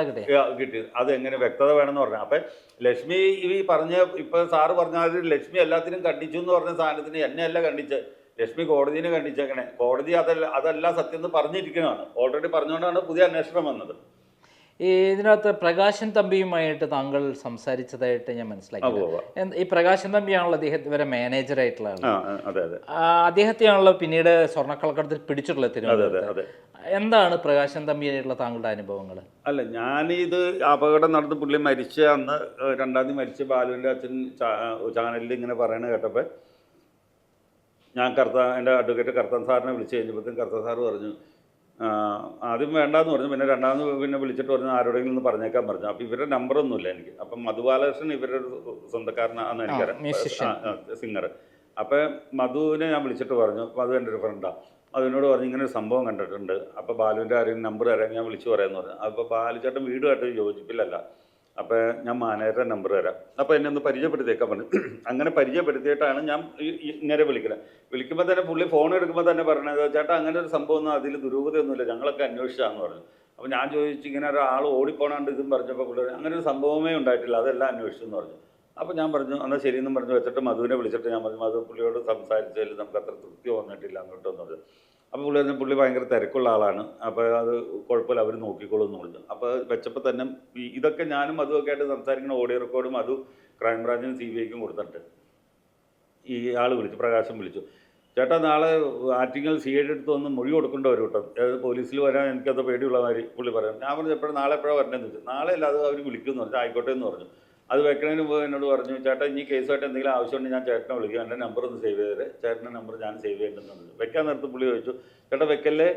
S1: കിട്ടിയത്. അതെങ്ങനെ വ്യക്തത വേണമെന്ന് പറഞ്ഞു. അപ്പം ലക്ഷ്മി ഈ പറഞ്ഞ ഇപ്പം സാറ് പറഞ്ഞാൽ ലക്ഷ്മി എല്ലാത്തിനും കണ്ടിച്ചു എന്ന് പറഞ്ഞ സാധനത്തിന് എന്നെയല്ല കണ്ടിച്ച്, ലക്ഷ്മി കോടതിനെ കണ്ടിച്ചേക്കണേ. കോടതി അതല്ല സത്യം എന്ന് പറഞ്ഞിരിക്കണതാണ്. ഓൾറെഡി പറഞ്ഞുകൊണ്ടാണ് പുതിയ അന്വേഷണം വന്നത്.
S2: ഇതിനകത്ത് പ്രകാശൻ തമ്പിയുമായിട്ട് താങ്കൾ സംസാരിച്ചതായിട്ട് ഞാൻ മനസ്സിലാക്കി. ഈ പ്രകാശൻ തമ്പിയാണല്ലോ ഇവരെ മാനേജറായിട്ടുള്ള അദ്ദേഹത്തെയാണല്ലോ പിന്നീട് സ്വർണ്ണക്കള്ളക്കടത്തിൽ പിടിച്ചിട്ടുള്ളത് തിരുവനന്തപുരത്ത്. എന്താണ് പ്രകാശൻ തമ്പിയായിട്ടുള്ള താങ്കളുടെ അനുഭവങ്ങൾ?
S1: അല്ല, ഞാനിത് അപകടം നടന്ന് പുള്ളി മരിച്ച അന്ന് 2ാം തീയതി മരിച്ച ബാലുവിൻ്റെ അച്ഛൻ ചാനലിൽ ഇങ്ങനെ പറയണ കേട്ടപ്പോൾ ഞാൻ എൻ്റെ അഡ്വക്കേറ്റ് കർത്തൻ സാറിനെ വിളിച്ച് കഴിഞ്ഞപ്പോഴത്തേക്കും കർത്തൻ സാറ് പറഞ്ഞു, ആദ്യം വേണ്ടാന്ന് പറഞ്ഞു. പിന്നെ 2ാമത് വിളിച്ചിട്ട് പറഞ്ഞു ആരോടെങ്കിലും ഒന്ന് പറഞ്ഞേക്കാൻ പറഞ്ഞു. അപ്പം ഇവരുടെ നമ്പറൊന്നുമില്ല എനിക്ക്. അപ്പം മധുബാലകൃഷ്ണൻ ഇവരുടെ സ്വന്തക്കാരനാണെന്ന് എനിക്കറിയാം, സിംഗർ. അപ്പം മധുവിനെ ഞാൻ വിളിച്ചിട്ട് പറഞ്ഞു, മധു എൻ്റെ ഒരു ഫ്രണ്ടാണ്, അതിനോട് പറഞ്ഞു ഇങ്ങനെ ഒരു സംഭവം കണ്ടിട്ടുണ്ട്, അപ്പോൾ ബാലുവിൻ്റെ ആരെയും നമ്പർ തരാൻ ഞാൻ വിളിച്ചു പറയാമെന്ന് പറഞ്ഞു. അപ്പോൾ ബാലുചേട്ടൻ വീടുമായിട്ട് യോജിപ്പില്ലല്ല, അപ്പോൾ ഞാൻ മാനേജറുടെ നമ്പർ തരാം, അപ്പോൾ എന്നെ ഒന്ന് പരിചയപ്പെടുത്തിയേക്കാൻ പറഞ്ഞു. അങ്ങനെ പരിചയപ്പെടുത്തിയിട്ടാണ് ഞാൻ ഇങ്ങനെ വിളിക്കുമ്പോൾ തന്നെ പുള്ളി ഫോൺ എടുക്കുമ്പോൾ തന്നെ പറഞ്ഞത്, ചേട്ടാ അങ്ങനെ ഒരു സംഭവമൊന്നും അതിൽ ദുരൂഹതയൊന്നുമില്ല, ഞങ്ങളൊക്കെ അന്വേഷിച്ചാന്ന് പറഞ്ഞു. അപ്പോൾ ഞാൻ ചോദിച്ചു ഇങ്ങനെ ഒരാൾ ഓടിപ്പോണാണ്ട് ഇതും പറഞ്ഞപ്പോൾ പുള്ളി അങ്ങനെ ഒരു സംഭവമേ ഉണ്ടായിട്ടില്ല, അതെല്ലാം അന്വേഷിച്ചെന്ന് പറഞ്ഞു. അപ്പോൾ ഞാൻ പറഞ്ഞു എന്നാൽ ശരിയെന്നും പറഞ്ഞു വെച്ചിട്ട് മധുവിനെ വിളിച്ചിട്ട് ഞാൻ പറഞ്ഞു മധു പുള്ളിയോട് സംസാരിച്ചതിൽ നമുക്ക് അത്ര തൃപ്തി വന്നിട്ടില്ല അങ്ങോട്ടെന്ന് പറഞ്ഞു. അപ്പോൾ പുള്ളി പറഞ്ഞു പുള്ളി ഭയങ്കര തിരക്കുള്ള ആളാണ്, അപ്പോൾ അത് കുഴപ്പമില്ല അവർ നോക്കിക്കോളും എന്ന് പറഞ്ഞു. അപ്പോൾ വെച്ചപ്പോൾ തന്നെ ഇതൊക്കെ ഞാനും മധുവൊക്കെ ആയിട്ട് സംസാരിക്കുന്ന ഓഡിയോ റെക്കോർഡും അത് ക്രൈംബ്രാഞ്ചിനും CBIക്കും കൊടുത്തിട്ട് ഈ ആൾ വിളിച്ചു, പ്രകാശം വിളിച്ചു, ചേട്ടാ നാളെ ആറ്റിങ്ങൽ CID അടുത്ത് വന്ന് മൊഴി കൊടുക്കേണ്ട വരും കേട്ടോ, അതായത് പോലീസിൽ വരാൻ എനിക്കത് പേടിയുള്ള മാതിരി പുള്ളി പറയാം. ഞാൻ പറഞ്ഞു എപ്പോഴും നാളെ എപ്പോഴാണ് വരേണ്ടതെന്ന് ചോദിച്ചു. നാളെ അല്ല അത് അവർ വിളിക്കുമെന്ന് പറഞ്ഞു. ആയിക്കോട്ടെ എന്ന് പറഞ്ഞു. അത് വെക്കണതിന് മുമ്പ് എന്നോട് പറഞ്ഞു ചേട്ടാ ഇനി കേസുമായിട്ട് എന്തെങ്കിലും ആവശ്യമുണ്ടെങ്കിൽ ഞാൻ ചേട്ടനെ വിളിക്കും, എൻ്റെ നമ്പർ ഒന്ന് സേവ് ചെയ്തേരെ, ചേട്ടൻ്റെ നമ്പർ ഞാൻ സേവ് ചെയ്യേണ്ടതെന്ന് പറഞ്ഞു. വെക്കാൻ നേരത്ത് പുള്ളി ചോദിച്ചു ചേട്ടാ വെക്കല്ലേ,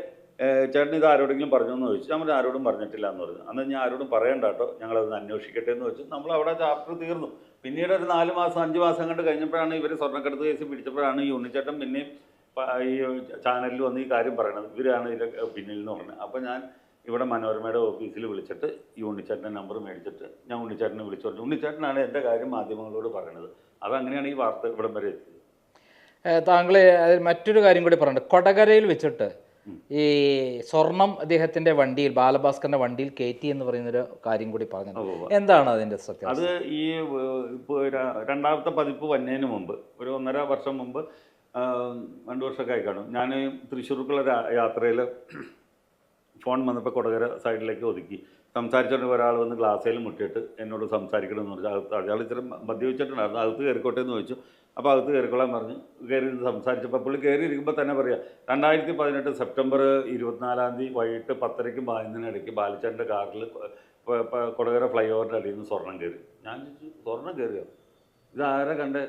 S1: ചേട്ടൻ ഇത് ആരോടെങ്കിലും പറഞ്ഞു എന്ന് ചോദിച്ചു. നമ്മൾ ആരോടും പറഞ്ഞിട്ടില്ല എന്ന് പറഞ്ഞു. അന്ന് ഞാൻ ആരോടും പറയണ്ട കേട്ടോ, ഞങ്ങളത് അന്വേഷിക്കട്ടെ എന്ന് വെച്ചു. നമ്മൾ അവിടെ ചാപ്റ്റർ തീർന്നു. പിന്നീട് ഒരു 4 മാസം 5 മാസം കണ്ട് കഴിഞ്ഞപ്പോഴാണ് ഇവർ സ്വർണ്ണക്കടത്ത് കേസ് പിടിച്ചപ്പോഴാണ് ഈ ഉണ്ണിച്ചേട്ടൻ പിന്നെയും ഈ ചാനലിൽ വന്ന് ഈ കാര്യം പറയണത്, ഇവരാണ് ഇതിൻ്റെ പിന്നിൽ എന്ന് പറഞ്ഞത്. അപ്പോൾ ഞാൻ ഇവിടെ മനോരമയുടെ ഓഫീസിൽ വിളിച്ചിട്ട് ഈ ഉണ്ണിച്ചേട്ടൻ്റെ നമ്പർ മേടിച്ചിട്ട് ഞാൻ ഉണ്ണിച്ചേട്ടനെ വിളിച്ചു പറഞ്ഞു. ഉണ്ണിച്ചേട്ടനാണ് എൻ്റെ കാര്യം മാധ്യമങ്ങളോട് പറയണത്. അതങ്ങനെയാണ് ഈ വാർത്ത ഇവിടം വരെ എത്തിയത്.
S2: താങ്കൾ അതിൽ മറ്റൊരു കാര്യം കൂടി പറഞ്ഞിട്ട് കൊടകരയിൽ വെച്ചിട്ട് ഈ സ്വർണം അദ്ദേഹത്തിന്റെ വണ്ടിയിൽ ബാലഭാസ്കറിന്റെ വണ്ടിയിൽ കയറ്റി എന്ന് പറയുന്നൊരു കാര്യം കൂടി പറഞ്ഞു. എന്താണ് അതിന്റെ സത്യം?
S1: അത് ഈ ഇപ്പോൾ രണ്ടാമത്തെ പതിപ്പ് വന്നതിന് മുമ്പ് ഒരു 1.5 വർഷം മുമ്പ് 2 വർഷമൊക്കെ ആയി കാണും, ഞാൻ തൃശ്ശൂർക്കുള്ള യാത്രയിൽ ഫോൺ വന്നപ്പോൾ കൊടകര സൈഡിലേക്ക് ഒതുക്കി സംസാരിച്ചിട്ട് ഒരാൾ വന്ന് ഗ്ലാസ്സിൽ മുട്ടിയിട്ട് എന്നോട് സംസാരിക്കണമെന്ന് പറഞ്ഞു. അയാൾ ഇച്ചിരി മദ്യപിച്ചിട്ടുണ്ടായിരുന്നു, അകത്ത് കയറിക്കോട്ടെ എന്ന് ചോദിച്ചു. അപ്പോൾ അകത്ത് കയറിക്കൊള്ളാൻ പറഞ്ഞു. കയറി സംസാരിച്ചപ്പോൾ പുള്ളി കയറി ഇരിക്കുമ്പോൾ തന്നെ പറയാം 2018 സെപ്റ്റംബർ 24 വൈകിട്ട് 10:30ക്കും 11:00 ഇടയ്ക്ക് ബാലിച്ചേട്ടൻ്റെ കാറിൽ കൊടകര ഫ്ലൈ ഓവറിൻ്റെ അടിയിൽ നിന്ന് സ്വർണം കയറി. ഞാൻ ചോദിച്ചു സ്വർണം കയറിയോ, ഇതാരെ കണ്ടേ?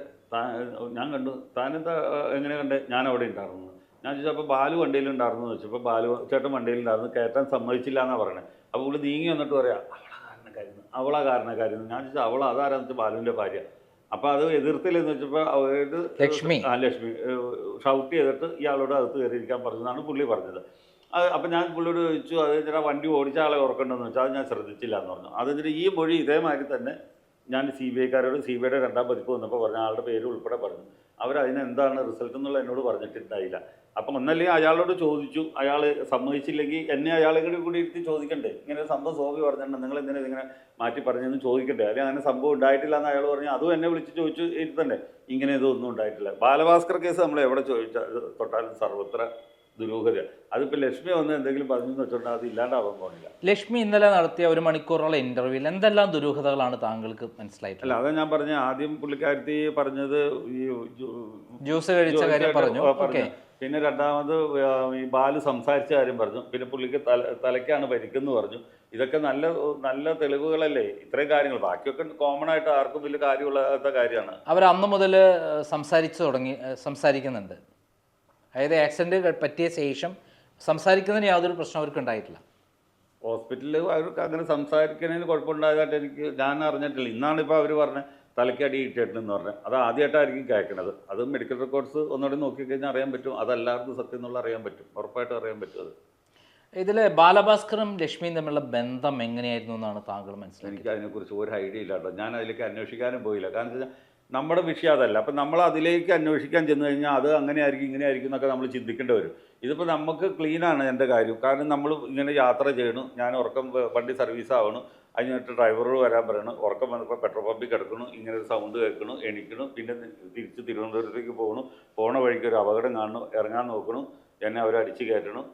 S1: ഞാൻ കണ്ടു. താനെന്താ എങ്ങനെ കണ്ടേ? ഞാൻ അവിടെ ഉണ്ടായിരുന്നു. ഞാൻ ചോദിച്ചപ്പോൾ ബാലു വണ്ടിയിലുണ്ടായിരുന്നു എന്ന് വെച്ചപ്പോൾ ബാലു ചേട്ടൻ വണ്ടിയിലുണ്ടായിരുന്നു, കയറ്റാൻ സമ്മതിച്ചില്ല എന്നാണ് പറയണത്. അപ്പോൾ പുള്ളി നീങ്ങി വന്നിട്ട് പറയാം അവളാ കാരണക്കാരിന്ന്. ഞാൻ ചോദിച്ചാൽ അവൾ അതാരാന്ന് വെച്ചാൽ ബാലുവിൻ്റെ ഭാര്യ. അപ്പോൾ അത് എതിർത്തില്ലെന്ന് വെച്ചപ്പോൾ അവര് ലക്ഷ്മി ഷൗട്ട് ചെയ്തിട്ട് ഇയാളോട് അകത്ത് കയറിയിരിക്കാൻ പറഞ്ഞതാണ് പുള്ളി പറഞ്ഞത്. അപ്പം ഞാൻ പുള്ളിയോട് ചോദിച്ചു അത് ചേട്ടാ വണ്ടി ഓടിച്ച ആളെ ഓർക്കണ്ടെന്ന് വെച്ചാൽ അത് ഞാൻ ശ്രദ്ധിച്ചില്ല എന്ന് പറഞ്ഞു. അതെന്നിട്ട് ഈ മൊഴി ഇതേമാതിരി തന്നെ ഞാൻ CBIക്കാരോട് CBIയുടെ 2ാം പതിപ്പ് വന്നപ്പോൾ പറഞ്ഞു ആളുടെ പേര് ഉൾപ്പെടെ പറഞ്ഞു. അവരതിനെന്താണ് റിസൾട്ട് എന്നുള്ള എന്നോട് പറഞ്ഞിട്ടുണ്ടായില്ല. അപ്പം ഒന്നല്ലെങ്കിൽ അയാളോട് ചോദിച്ചു, അയാൾ സമ്മതിച്ചില്ലെങ്കിൽ എന്നെ അയാളെ കൂടി ഇരുത്തി ചോദിക്കണ്ടേ, ഇങ്ങനെ സംഭവം സോഫി പറഞ്ഞിട്ടുണ്ട് നിങ്ങൾ എന്തിനാ ഇതിങ്ങനെ മാറ്റി പറഞ്ഞെന്ന് ചോദിക്കണ്ടേ, അല്ലെങ്കിൽ അങ്ങനെ സംഭവം ഉണ്ടായിട്ടില്ല എന്ന് അയാൾ പറഞ്ഞു. അതും എന്നെ വിളിച്ച് ചോദിച്ചു ഇരുത്തണ്ടേ, ഇങ്ങനെ ഇതൊന്നും ഉണ്ടായിട്ടില്ല. ബാലഭാസ്കർ കേസ് നമ്മൾ എവിടെ ചോദിച്ചാൽ തൊട്ടാലും സർവത്ര ദുരൂഹത. അതിപ്പോൾ ലക്ഷ്മി വന്ന് എന്തെങ്കിലും പറഞ്ഞു വെച്ചോണ്ട് അത് ഇല്ലാണ്ടാവാൻ പോകുന്നില്ല.
S2: ലക്ഷ്മി ഇന്നലെ നടത്തിയ 1 മണിക്കൂറുള്ള ഇന്റർവ്യൂവിൽ എന്തെല്ലാം ദുരൂഹതകളാണ് താങ്കൾക്ക് മനസ്സിലായിട്ടില്ല?
S1: അല്ല അതാ ഞാൻ പറഞ്ഞ ആദ്യം പുള്ളിക്കാരത്തി പറഞ്ഞത് ഈ
S2: ജ്യൂസ് കഴിച്ച കാര്യം പറഞ്ഞു.
S1: പിന്നെ രണ്ടാമത് ഈ ബാലു സംസാരിച്ച കാര്യം പറഞ്ഞു. പിന്നെ പുള്ളിക്ക് തലയ്ക്കാണ് പരിക്കെന്ന് പറഞ്ഞു. ഇതൊക്കെ നല്ല നല്ല തെളിവുകളല്ലേ, ഇത്രയും കാര്യങ്ങൾ. ബാക്കിയൊക്കെ കോമൺ ആയിട്ട് ആർക്കും വലിയ കാര്യമുള്ളാത്ത കാര്യമാണ്.
S2: അവർ അന്ന് മുതൽ സംസാരിക്കുന്നുണ്ട്. അതായത് ആക്സിഡന്റ് പറ്റിയ ശേഷം സംസാരിക്കുന്നതിന് യാതൊരു പ്രശ്നം അവർക്ക് ഉണ്ടായിട്ടില്ല.
S1: ഹോസ്പിറ്റലിൽ അവർക്ക് അങ്ങനെ സംസാരിക്കുന്നതിന് കുഴപ്പമുണ്ടായതായിട്ട് ഞാൻ അറിഞ്ഞിട്ടില്ല. ഇന്നാണ് ഇപ്പോൾ അവർ പറഞ്ഞത് തലയ്ക്കടി ഇട്ടിട്ടെന്ന് പറഞ്ഞത്. അത് ആദ്യമായിട്ടായിരിക്കും കേൾക്കണത്. അത് മെഡിക്കൽ റെക്കോർഡ്സ് ഒന്നുകൂടി നോക്കിക്കഴിഞ്ഞാൽ അറിയാൻ പറ്റും. അതല്ലാതെ സത്യം എന്നുള്ള അറിയാൻ പറ്റും, ഉറപ്പായിട്ടും അറിയാൻ പറ്റും. അത്
S2: ഇതിൽ ബാലഭാസ്കറും ലക്ഷ്മിയും തമ്മിലുള്ള ബന്ധം എങ്ങനെയായിരുന്നു എന്നാണ് താങ്കൾ മനസ്സിലാക്കി?
S1: എനിക്ക് അതിനെക്കുറിച്ച് ഒരു ഐഡിയ ഇല്ല കേട്ടോ. ഞാൻ അതിലേക്ക് അന്വേഷിക്കാനും പോയില്ല. കാരണം വെച്ചാൽ നമ്മുടെ വിഷയം അതല്ല. അപ്പം നമ്മൾ അതിലേക്ക് അന്വേഷിക്കാൻ ചെന്ന് കഴിഞ്ഞാൽ അത് അങ്ങനെ ആയിരിക്കും ഇങ്ങനെ ആയിരിക്കും എന്നൊക്കെ നമ്മൾ ചിന്തിക്കേണ്ടി വരും. ഇതിപ്പോൾ നമുക്ക് ക്ലീനാണ് എൻ്റെ കാര്യം. കാരണം നമ്മൾ ഇങ്ങനെ യാത്ര ചെയ്യണം, ഞാൻ ഉറക്കം വണ്ടി സർവീസ് ആവണം, അതിനായിട്ട് ഡ്രൈവറോട് വരാൻ പറയണം, ഉറക്കം വന്നപ്പോൾ പെട്രോൾ പമ്പിൽ കിടക്കണം, ഇങ്ങനെ ഒരു സൗണ്ട് കേൾക്കണം, എണീക്കണം, പിന്നെ തിരിച്ച് തിരുവനന്തപുരത്തേക്ക് പോകണം, പോണ വഴിക്ക് ഒരു അപകടം കാണണം, ഇറങ്ങാൻ നോക്കണം, എന്നെ അവരടിച്ച് കയറ്റണം.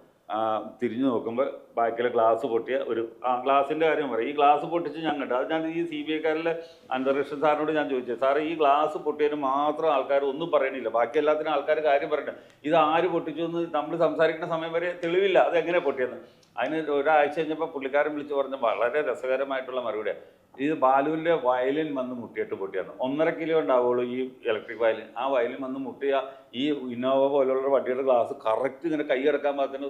S1: തിരിഞ്ഞു നോക്കുമ്പോൾ ബാക്കിലെ ഗ്ലാസ് പൊട്ടിയ ഒരു ഗ്ലാസിൻ്റെ കാര്യം പറയും. ഈ ഗ്ലാസ് പൊട്ടിച്ച് ഞാൻ കണ്ടു. അത് ഞാൻ ഈ CBIക്കാരിലെ അന്തരീക്ഷ സാറിനോട് ഞാൻ ചോദിച്ചത്, സാറ് ഈ ഗ്ലാസ് പൊട്ടിയതിന് മാത്രം ആൾക്കാർ ഒന്നും പറയണില്ല, ബാക്കി എല്ലാത്തിനും ആൾക്കാർ കാര്യം പറയണ്ട, ഇത് ആര് പൊട്ടിച്ചു എന്ന് നമ്മൾ സംസാരിക്കുന്ന സമയം വരെ തെളിവില്ല, അത് എങ്ങനെ പൊട്ടിയെന്ന്. അതിന് ഒരാഴ്ച കഴിഞ്ഞപ്പോൾ പുള്ളിക്കാരൻ വിളിച്ച് പറഞ്ഞ വളരെ രസകരമായിട്ടുള്ള മറുപടിയാണ്. ഇത് ബാലുവിൻ്റെ വയലിൻ വന്ന് മുട്ടിയിട്ട് പൊട്ടിയാണ്. 1.5 കിലോ ഉണ്ടാവുള്ളൂ ഈ ഇലക്ട്രിക് വയലിൻ. ആ വയലിൻ വന്ന് മുട്ടിയ ഈ ഇന്നോവ പോലുള്ള വണ്ടിയുടെ ഗ്ലാസ് കറക്റ്റ് ഇങ്ങനെ കൈ കിടക്കാൻ പാകത്തിന്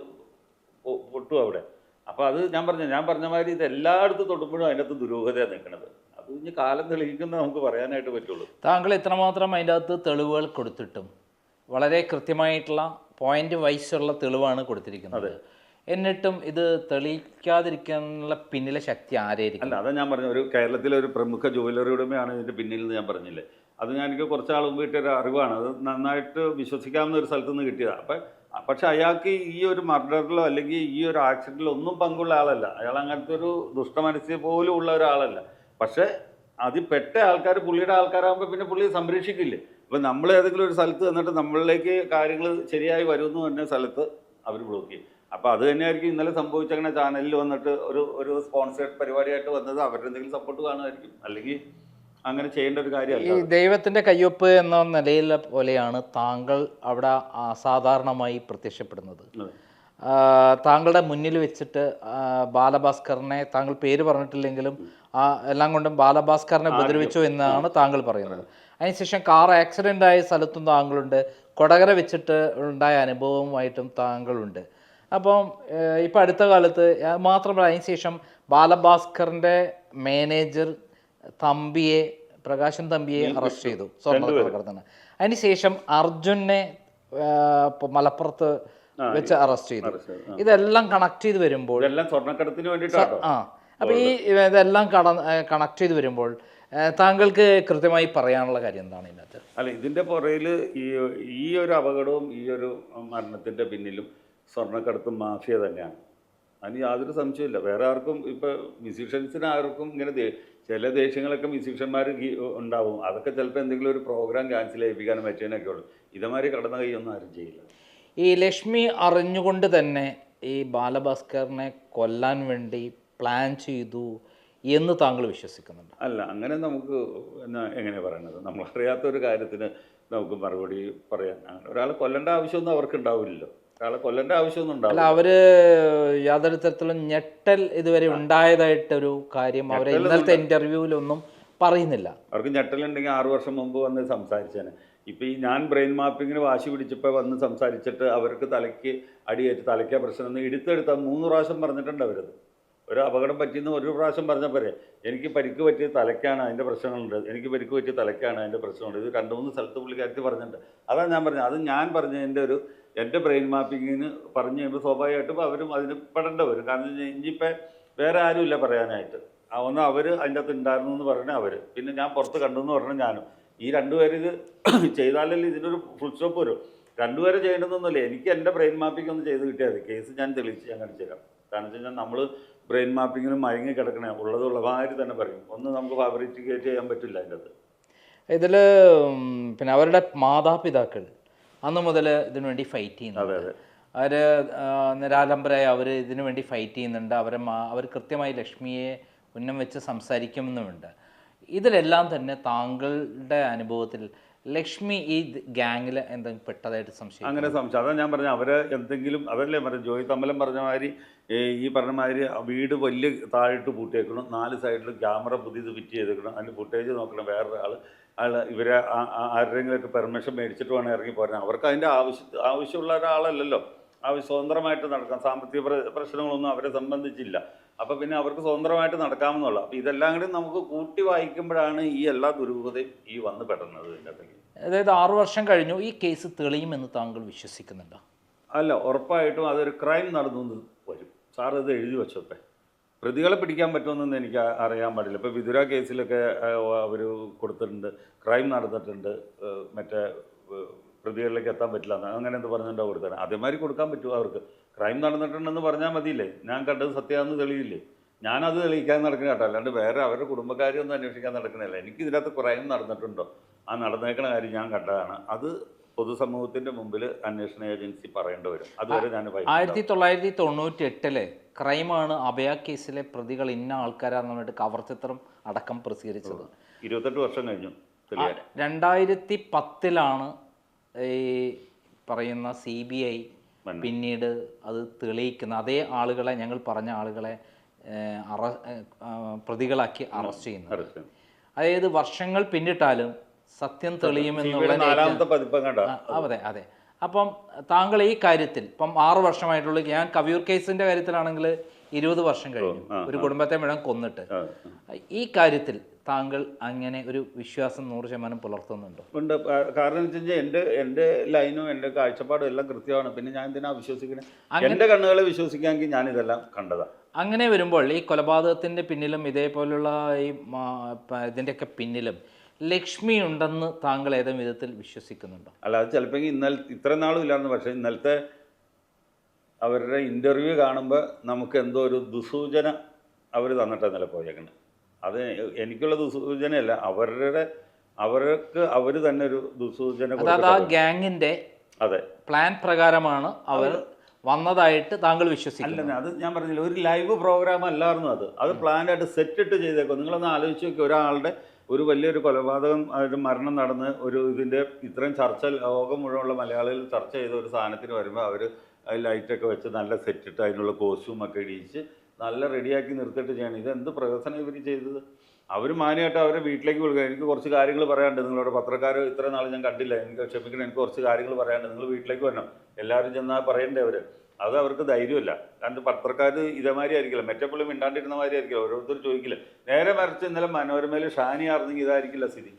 S1: പൊട്ടും അവിടെ. അപ്പോൾ അത് ഞാൻ പറഞ്ഞ മാതിരി ഇത് എല്ലായിടത്തും തൊടുമ്പോഴും അതിനകത്ത് ദുരൂഹതയാണ് നിൽക്കുന്നത്. അത് ഇനി കാലം തെളിയിക്കുന്ന നമുക്ക് പറയാനായിട്ട് പറ്റുള്ളൂ.
S2: താങ്കൾ ഇത്രമാത്രം അതിൻ്റെ അകത്ത് തെളിവുകൾ കൊടുത്തിട്ടും വളരെ കൃത്യമായിട്ടുള്ള പോയിന്റ് വൈസുള്ള തെളിവാണ് കൊടുത്തിരിക്കുന്നത്. എന്നിട്ടും ഇത് തെളിയിക്കാതിരിക്കാനുള്ള പിന്നിലെ ശക്തി ആരായിരിക്കും?
S1: അല്ല അതാ ഞാൻ പറഞ്ഞു, ഒരു കേരളത്തിലെ ഒരു പ്രമുഖ ജുവലറി ഉടമയാണ് ഇതിൻ്റെ പിന്നിൽ എന്ന് ഞാൻ പറഞ്ഞില്ലേ. അത് എനിക്ക് കുറച്ച് നാൾ മുമ്പ് കിട്ടിയൊരു അറിവാണ്. അത് നന്നായിട്ട് വിശ്വസിക്കാവുന്ന ഒരു സ്ഥലത്ത് നിന്ന് കിട്ടിയതാണ്. പക്ഷെ അയാൾക്ക് ഈ ഒരു മർഡറിലോ അല്ലെങ്കിൽ ഈ ഒരു ആക്സിഡൻറ്റിലോ ഒന്നും പങ്കുള്ള ആളല്ല. അയാൾ അങ്ങനത്തെ ഒരു ദുഷ്ടമനസ്സ് പോലും ഉള്ള ഒരാളല്ല. പക്ഷേ അതിൽ പെട്ട ആൾക്കാർ പുള്ളിയുടെ ആൾക്കാരാകുമ്പോൾ പിന്നെ പുള്ളിയെ സംരക്ഷിക്കില്ലേ. അപ്പം നമ്മൾ ഏതെങ്കിലും ഒരു സ്ഥലത്ത് വന്നിട്ട് നമ്മളിലേക്ക് കാര്യങ്ങൾ ശരിയായി വരുമെന്ന് പറഞ്ഞ സ്ഥലത്ത് അവർ ബ്ലോക്ക് ചെയ്യും. അപ്പോൾ അത് തന്നെയായിരിക്കും ഇന്നലെ സംഭവിച്ചങ്ങനെ ചാനലിൽ വന്നിട്ട് ഒരു സ്പോൺസേഡ് പരിപാടിയായിട്ട് വന്നത്. അവരുടെ എന്തെങ്കിലും സപ്പോർട്ട് കാണുമായിരിക്കും, അല്ലെങ്കിൽ അങ്ങനെ ചെയ്യേണ്ട ഒരു
S2: ഈ
S1: കാര്യമല്ല.
S2: ദൈവത്തിൻ്റെ കയ്യൊപ്പ് എന്ന നിലയിലെ പോലെയാണ് താങ്കൾ അവിടെ അസാധാരണമായി പ്രത്യക്ഷപ്പെടുന്നത്. താങ്കളുടെ മുന്നിൽ വെച്ചിട്ട് ബാലഭാസ്കറിനെ, താങ്കൾ പേര് പറഞ്ഞിട്ടില്ലെങ്കിലും എല്ലാം കൊണ്ടും ബാലഭാസ്കറിനെ ഉപദ്രവിച്ചു എന്നാണ് താങ്കൾ പറയുന്നത്. അതിനുശേഷം കാർ ആക്സിഡൻ്റ് ആയ സ്ഥലത്തും താങ്കളുണ്ട്, കൊടകര വെച്ചിട്ട് ഉണ്ടായ അനുഭവവുമായിട്ടും താങ്കളുണ്ട്. അപ്പം ഇപ്പം അടുത്ത കാലത്ത് മാത്രമല്ല, അതിനുശേഷം ബാലഭാസ്കറിൻ്റെ മാനേജർ പ്രകാശൻ തമ്പിയെ അറസ്റ്റ് ചെയ്തു സ്വർണ്ണക്കടത്തിന്. അതിനുശേഷം അർജുനെ മലപ്പുറത്ത് വെച്ച് അറസ്റ്റ് ചെയ്തു. ഇതെല്ലാം കണക്ട് ചെയ്ത് വരുമ്പോൾ
S1: സ്വർണ്ണക്കടത്തിന് വേണ്ടിയിട്ടാണ്.
S2: അപ്പോൾ ഈ ഇതെല്ലാം കണക്ട് ചെയ്ത് വരുമ്പോൾ താങ്കൾക്ക് കൃത്യമായി പറയാനുള്ള കാര്യം എന്താണ് ഇതിനകത്ത്?
S1: അല്ല, ഇതിൻ്റെ പുറയിൽ ഈ ഒരു അപകടവും ഈ ഒരു മരണത്തിൻ്റെ പിന്നിലും സ്വർണ്ണക്കടത്തും മാഫിയ തന്നെയാണ്. അതിന് യാതൊരു സംശയമില്ല. വേറെ ആർക്കും ഇപ്പോൾ മ്യൂസീഷ്യൻസിന് ആർക്കും ഇങ്ങനെ ചില ദേഷ്യങ്ങളൊക്കെ മ്യൂസീഷ്യന്മാർ ഉണ്ടാവും. അതൊക്കെ ചിലപ്പോൾ എന്തെങ്കിലും ഒരു പ്രോഗ്രാം ക്യാൻസൽ ചെയ്യിപ്പിക്കാനും പറ്റിയതിനൊക്കെ ഉള്ളൂ. ഇതേമാതിരി കടന്ന കൈയൊന്നും ആരും ചെയ്യില്ല.
S2: ഈ ലക്ഷ്മി അറിഞ്ഞുകൊണ്ട് തന്നെ ഈ ബാലഭാസ്കറിനെ കൊല്ലാൻ വേണ്ടി പ്ലാൻ ചെയ്തു എന്ന് താങ്കൾ വിശ്വസിക്കുന്നുണ്ട്?
S1: അല്ല, അങ്ങനെ നമുക്ക് എങ്ങനെ പറയണത്? നമ്മളറിയാത്തൊരു കാര്യത്തിന് നമുക്ക് മറുപടി പറയാൻ ഒരാളെ കൊല്ലേണ്ട ആവശ്യമൊന്നും അവർക്ക് ഉണ്ടാവില്ലല്ലോ. ഒരാളെ കൊല്ലേണ്ട ആവശ്യമൊന്നും ഉണ്ടാവില്ല.
S2: അവർ യാതൊരു തരത്തിലും ഞെട്ടൽ ഇതുവരെ ഉണ്ടായതായിട്ടൊരു കാര്യം അവരെ ഇന്നലത്തെ ഇൻ്റർവ്യൂവിലൊന്നും പറയുന്നില്ല.
S1: അവർക്ക് ഞെട്ടലുണ്ടെങ്കിൽ 6 വർഷം മുമ്പ് വന്ന് സംസാരിച്ചേനെ. ഇപ്പം ഈ ഞാൻ ബ്രെയിൻ മാപ്പിങ്ങിന് വാശി പിടിച്ചപ്പോൾ വന്ന് സംസാരിച്ചിട്ട് അവർക്ക് തലയ്ക്ക് അടിയേറ്റ് തലയ്ക്കാ പ്രശ്നം എന്ന് എടുത്തെടുത്താൽ 3 പ്രാവശ്യം പറഞ്ഞിട്ടുണ്ട് അവരത്. ഒരു അപകടം പറ്റിയെന്ന് ഒരു പ്രാവശ്യം പറഞ്ഞാൽ പോരെ. എനിക്ക് പരിക്ക് പറ്റിയ തലയ്ക്കാണ്, അതിൻ്റെ പ്രശ്നങ്ങളുണ്ട്, എനിക്ക് പരിക്ക് പറ്റിയ തലയ്ക്കാണ്, അതിൻ്റെ പ്രശ്നമുണ്ട്. ഇത് 2-3 സ്ഥലത്ത് പുള്ളിക്കാരത്തി പറഞ്ഞിട്ടുണ്ട്. അതാണ് ഞാൻ പറഞ്ഞത്. അത് ഞാൻ പറഞ്ഞതിൻ്റെ എൻ്റെ ബ്രെയിൻ മാപ്പിങ്ങിന് പറഞ്ഞു കഴിയുമ്പോൾ സ്വാഭാവികമായിട്ടും അവരും അതിന് പെടേണ്ട വരും. കാരണം ഇനിയിപ്പോൾ വേറെ ആരുമില്ല പറയാനായിട്ട്. ഒന്ന് അവർ അതിൻ്റെ അകത്ത് ഉണ്ടായിരുന്നു എന്ന് പറഞ്ഞാൽ അവർ, പിന്നെ ഞാൻ പുറത്ത് കണ്ടു എന്ന് പറഞ്ഞാൽ ഞാനും. ഈ 2 പേര് ഇത് ചെയ്താലല്ലേ ഇതിനൊരു ഫുൾ സ്റ്റോപ്പ് വരും. 2 പേര് ചെയ്യേണ്ടതൊന്നുമില്ല. എനിക്ക് എൻ്റെ ബ്രെയിൻ മാപ്പിംഗ് ഒന്ന് ചെയ്ത് കിട്ടിയാൽ മതി. കേസ് ഞാൻ തെളിയിച്ച് ഞാൻ കാണിച്ചു തരാം. കാരണം വെച്ച് കഴിഞ്ഞാൽ നമ്മൾ ബ്രെയിൻ മാപ്പിങ്ങിന് മയങ്ങി കിടക്കണേ, ഉള്ളതുള്ളമാതിരി തന്നെ പറയും. ഒന്നും നമുക്ക് ഫാബ്രിക്കേറ്റ് ചെയ്യാൻ പറ്റില്ല അതിൻ്റെ അകത്ത്.
S2: ഇതിൽ പിന്നെ അവരുടെ മാതാപിതാക്കൾ അന്ന് മുതൽ ഇതിനു വേണ്ടി ഫൈറ്റ് ചെയ്യുന്നുണ്ട്.
S1: അതെ,
S2: അവർ നിരാലംബരായി അവർ ഇതിനു വേണ്ടി ഫൈറ്റ് ചെയ്യുന്നുണ്ട്. അവർ കൃത്യമായി ലക്ഷ്മിയെ ഉന്നം വെച്ച് സംസാരിക്കുന്നുമുണ്ട്. ഇതിലെല്ലാം തന്നെ താങ്കളുടെ അനുഭവത്തിൽ ലക്ഷ്മി ഈ ഗ്യാങ്ങിൽ എന്തെങ്കിലും പെട്ടതായിട്ട് സംശയം?
S1: അങ്ങനെ സംശയം അതാണ് ഞാൻ പറഞ്ഞത്. അവരെ എന്തെങ്കിലും അതല്ലേ പറഞ്ഞത്, ജോയി തമ്മലം പറഞ്ഞ മാതിരി ഈ പറഞ്ഞ മാതിരി വീട് വലിയ താഴിട്ട് പൂട്ടിയേക്കണം, 4 സൈഡിലും ക്യാമറ പുതിയത് ഫിറ്റ് ചെയ്തേക്കണം, അതിന് ഫുട്ടേജ് നോക്കണം. വേറൊരാൾ ഇവരെ ആരുടെയെങ്കിലുമൊക്കെ പെർമിഷൻ മേടിച്ചിട്ട് വേണം ഇറങ്ങി പോരാൻ. അവർക്ക് അതിൻ്റെ ആവശ്യമുള്ള ഒരാളല്ലല്ലോ. സ്വതന്ത്രമായിട്ട് നടക്കാം. സാമ്പത്തിക പ്രശ്നങ്ങളൊന്നും അവരെ സംബന്ധിച്ചില്ല. അപ്പോൾ പിന്നെ അവർക്ക് സ്വതന്ത്രമായിട്ട് നടക്കാമെന്നുള്ള. അപ്പോൾ ഇതെല്ലാം കൂടി നമുക്ക് കൂട്ടി വായിക്കുമ്പോഴാണ് ഈ എല്ലാ ദുരൂഹതയും ഈ വന്ന് പെടുന്നത് ഇതിൻ്റെ അകത്തേക്ക്.
S2: അതായത് 6 വർഷം കഴിഞ്ഞു, ഈ കേസ് തെളിയുമെന്ന് താങ്കൾ വിശ്വസിക്കുന്നുണ്ടോ?
S1: അല്ല, ഉറപ്പായിട്ടും അതൊരു ക്രൈം നടന്നു എന്ന് വരും. സാർ ഇത് എഴുതി വെച്ചോട്ടെ. പ്രതികളെ പിടിക്കാൻ പറ്റുമെന്നൊന്നും എനിക്ക് അറിയാൻ പാടില്ല. ഇപ്പോൾ വിതുര കേസിലൊക്കെ അവർ കൊടുത്തിട്ടുണ്ട്, ക്രൈം നടന്നിട്ടുണ്ട്, മറ്റേ പ്രതികളിലേക്ക് എത്താൻ പറ്റില്ല എന്ന് അങ്ങനെ എന്ത് പറഞ്ഞിട്ടുണ്ടോ കൊടുത്തത്. അതേമാതിരി കൊടുക്കാൻ പറ്റുമോ അവർക്ക്? ക്രൈം നടന്നിട്ടുണ്ടെന്ന് പറഞ്ഞാൽ മതിയില്ലേ? ഞാൻ കണ്ടത് സത്യമാണെന്ന് തെളിയില്ലേ? ഞാനത് തെളിയിക്കാൻ നടക്കുന്ന കേട്ടോ. അല്ലാണ്ട് വേറെ അവരുടെ കുടുംബക്കാരെയൊന്നും അന്വേഷിക്കാൻ നടക്കണില്ല. എനിക്ക് ഇതിനകത്ത് ക്രൈം നടന്നിട്ടുണ്ടോ, ആ നടന്നേക്കണ കാര്യം ഞാൻ കണ്ടതാണ്. അത് പൊതുസമൂഹത്തിൻ്റെ മുമ്പിൽ അന്വേഷണ ഏജൻസി പറയേണ്ടി വരും. അതുവരെ ഞാൻ
S2: 1998 ക്രൈമാണ് അഭയ കേസിലെ പ്രതികൾ ഇന്ന ആൾക്കാരാന്ന് പറഞ്ഞിട്ട് കവർ ചിത്രം അടക്കം പ്രസിദ്ധീകരിച്ചത്.
S1: 28 വർഷം കഴിഞ്ഞു.
S2: 2010 ഈ പറയുന്ന CBI പിന്നീട് അത് തെളിയിക്കുന്ന അതേ ആളുകളെ, ഞങ്ങൾ പറഞ്ഞ ആളുകളെ പ്രതികളാക്കി അറസ്റ്റ് ചെയ്യുന്നു. അതായത് വർഷങ്ങൾ പിന്നിട്ടാലും സത്യം തെളിയുമെന്നുള്ള. അതെ. അപ്പം താങ്കൾ ഈ കാര്യത്തിൽ ഇപ്പം 6 വർഷമായിട്ടുള്ള, ഞാൻ കവിയൂർ കേസിന്റെ കാര്യത്തിലാണെങ്കിൽ 20 വർഷം കഴിഞ്ഞു, ഒരു കുടുംബത്തെ മുഴുവൻ കൊന്നിട്ട്. ഈ കാര്യത്തിൽ താങ്കൾ അങ്ങനെ ഒരു വിശ്വാസം 100% പുലർത്തുന്നുണ്ടോ?
S1: ഉണ്ട്. കാരണം എന്ന് വെച്ച് കഴിഞ്ഞാൽ എൻ്റെ ലൈനും എൻ്റെ കാഴ്ചപ്പാടും എല്ലാം കൃത്യമാണ്. പിന്നെ ഞാൻ എന്തിനാ വിശ്വസിക്കണേ? എൻ്റെ കണ്ണുകളെ വിശ്വസിക്കാമെങ്കിൽ ഞാൻ ഇതെല്ലാം കണ്ടതാണ്.
S2: അങ്ങനെ വരുമ്പോൾ ഈ കൊലപാതകത്തിൻ്റെ പിന്നിലും ഇതേപോലുള്ള ഈ ഇതിൻ്റെയൊക്കെ പിന്നിലും ലക്ഷ്മി ഉണ്ടെന്ന് താങ്കൾ ഏതെങ്കിലും വിധത്തിൽ വിശ്വസിക്കുന്നുണ്ടോ?
S1: അല്ല, അത് ചിലപ്പോൾ ഇത്ര നാളും ഇല്ലായിരുന്നു. പക്ഷേ ഇന്നലത്തെ അവരുടെ ഇൻ്റർവ്യൂ കാണുമ്പോൾ നമുക്ക് എന്തോ ഒരു ദുസൂചന അവർ തന്നിട്ടാണ് ഇന്നലെ പോയേക്കുന്നത്. അത് എനിക്കുള്ള ദുസൂചനയല്ല, അവർക്ക് അവർ തന്നെ ഒരു ദുസൂചന
S2: അതായത് ആ ഗ്യാങ്ങിന്റെ
S1: അതെ
S2: പ്ലാൻ പ്രകാരമാണ് അവർ വന്നതായിട്ട് താങ്കൾ വിശ്വസിക്കുന്നു?
S1: അല്ല, അത് ഞാൻ പറഞ്ഞില്ല, ഒരു ലൈവ് പ്രോഗ്രാം അല്ലായിരുന്നു അത് പ്ലാനായിട്ട് സെറ്റിട്ട് ചെയ്തേക്കും. നിങ്ങളൊന്ന് ആലോചിച്ച് നോക്കി, ഒരാളുടെ ഒരു വലിയൊരു കൊലപാതകം, ഒരു മരണം നടന്ന് ഇതിൻ്റെ ഇത്രയും ചർച്ച ലോകം മുഴുവനുള്ള മലയാളികൾ ചർച്ച ചെയ്ത ഒരു സാധനത്തിന് വരുമ്പോൾ അവർ ലൈറ്റൊക്കെ വെച്ച് നല്ല സെറ്റിട്ട് അതിനുള്ള കോസ്റ്റ്യൂമൊക്കെ ഇടിച്ച് നല്ല റെഡിയാക്കി നിർത്തിയിട്ട് ചെയ്യണം. ഇതെന്ത് പ്രഹസനം ഇവർ ചെയ്തത്? അവർ മാന്യമായിട്ട് അവരെ വീട്ടിലേക്ക് വിളിക്കുക. എനിക്ക് കുറച്ച് കാര്യങ്ങൾ പറയാനുണ്ട്, നിങ്ങളുടെ പത്രക്കാർ ഇത്ര നാൾ ഞാൻ കണ്ടില്ല, എനിക്ക് ക്ഷമിക്കണം, എനിക്ക് കുറച്ച് കാര്യങ്ങൾ പറയാനുണ്ട്, നിങ്ങൾ വീട്ടിലേക്ക് വരണം. എല്ലാവരും ചെന്നാൽ പറയണ്ടേ അവർ? അത് അവർക്ക് ധൈര്യമില്ല. കാരണം പത്രക്കാർ ഇതേമാതിരി ആയിരിക്കില്ല, മെറ്റപ്പള്ളി മിണ്ടാണ്ടിരുന്ന മാതിരി ആയിരിക്കില്ല, ഓരോരുത്തർ ചോദിക്കില്ല. നേരെ മറിച്ച് ഇന്നലെ മനോരമയിൽ ഷാനി ആർന്നെങ്കിൽ ഇതായിരിക്കില്ല സ്ഥിതി.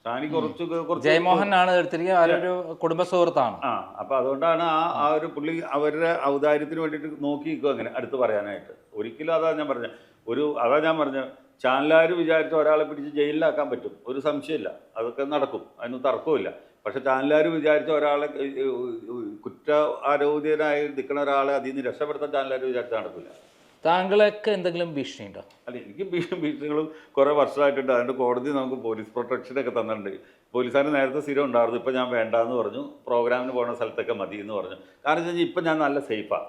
S1: ഷാനി കുറച്ച്
S2: ജയമോഹൻ ആണ് എടുത്തിരിക്കുക, അവരൊരു കുടുംബ സുഹൃത്താണ്.
S1: അപ്പം അതുകൊണ്ടാണ് ആ ഒരു പുള്ളി അവരുടെ ഔദാര്യത്തിന് വേണ്ടിയിട്ട് നോക്കി നിൽക്കും അങ്ങനെ അടുത്ത് പറയാനായിട്ട്. ഒരിക്കലും അതാ ഞാൻ പറഞ്ഞ ചാനലുകാർ വിചാരിച്ച ഒരാളെ പിടിച്ച് ജയിലിലാക്കാൻ പറ്റും, ഒരു സംശയമില്ല, അതൊക്കെ നടക്കും, അതിന് തർക്കമില്ല. പക്ഷെ ചാനലുകാർ വിചാരിച്ച ഒരാളെ, കുറ്റ ആരോപിതനായി നിൽക്കുന്ന ഒരാളെ അതിൽ നിന്ന് രക്ഷപ്പെടുത്താൻ ചാനലുകാർ വിചാരിച്ചാൽ നടക്കില്ല.
S2: താങ്കളൊക്കെ എന്തെങ്കിലും ഭീഷണി ഉണ്ടോ?
S1: അല്ല, എനിക്ക് ഭീഷണികളും കുറേ വർഷമായിട്ടുണ്ട്. അതുകൊണ്ട് കോടതി നമുക്ക് പോലീസ് പ്രൊട്ടക്ഷനൊക്കെ തന്നിട്ടുണ്ട്. പോലീസുകാർ നേരത്തെ സ്ഥിരം ഉണ്ടായിരുന്നു, ഇപ്പം ഞാൻ വേണ്ടാന്ന് പറഞ്ഞു, പ്രോഗ്രാമിന് പോകുന്ന സ്ഥലത്തൊക്കെ മതി എന്ന് പറഞ്ഞു. കാരണം വെച്ച് കഴിഞ്ഞാൽ ഇപ്പം ഞാൻ നല്ല സേഫാണ്.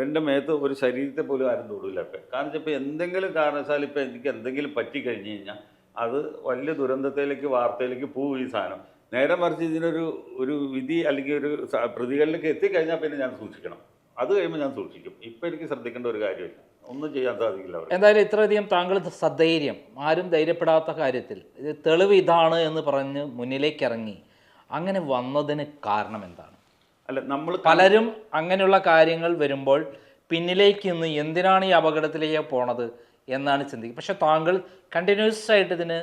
S1: എൻ്റെ മേത്ത് ഒരു ശരീരത്തെ പോലും ആരും തൊടില്ല ഇപ്പം. കാരണം വെച്ചാൽ ഇപ്പോൾ എന്തെങ്കിലും കാരണവശാൽ ഇപ്പം എനിക്ക് എന്തെങ്കിലും പറ്റിക്കഴിഞ്ഞ് കഴിഞ്ഞാൽ അത് വലിയ ദുരന്തത്തിലേക്ക്, വാർത്തയിലേക്ക് പോകും ഈ സാധനം. നേരെ മറിച്ച് ഇതിനൊരു വിധി അല്ലെങ്കിൽ ഒരു പ്രതികളിലേക്ക് എത്തിക്കഴിഞ്ഞാൽ പിന്നെ ഞാൻ സൂക്ഷിക്കണം. അത് കഴിയുമ്പോൾ ഞാൻ സൂക്ഷിക്കും. ഇപ്പം എനിക്ക് ശ്രദ്ധിക്കേണ്ട ഒരു കാര്യമില്ല, ഒന്നും ചെയ്യാൻ സാധിക്കില്ല.
S2: എന്തായാലും ഇത്രയധികം താങ്കൾ സധൈര്യം, ആരും ധൈര്യപ്പെടാത്ത കാര്യത്തിൽ ഇത് തെളിവ് ഇതാണ് എന്ന് പറഞ്ഞ് മുന്നിലേക്ക് ഇറങ്ങി അങ്ങനെ വന്നതിന് കാരണം എന്താണ്?
S1: അല്ല, നമ്മൾ
S2: പലരും അങ്ങനെയുള്ള കാര്യങ്ങൾ വരുമ്പോൾ പിന്നിലേക്ക് നിന്ന് എന്തിനാണ് ഈ അപകടത്തിലേക്ക് പോണത് എന്നാണ് ചിന്തിക്കുക. പക്ഷെ താങ്കൾ കണ്ടിന്യൂസ് ആയിട്ട് ഇതിന്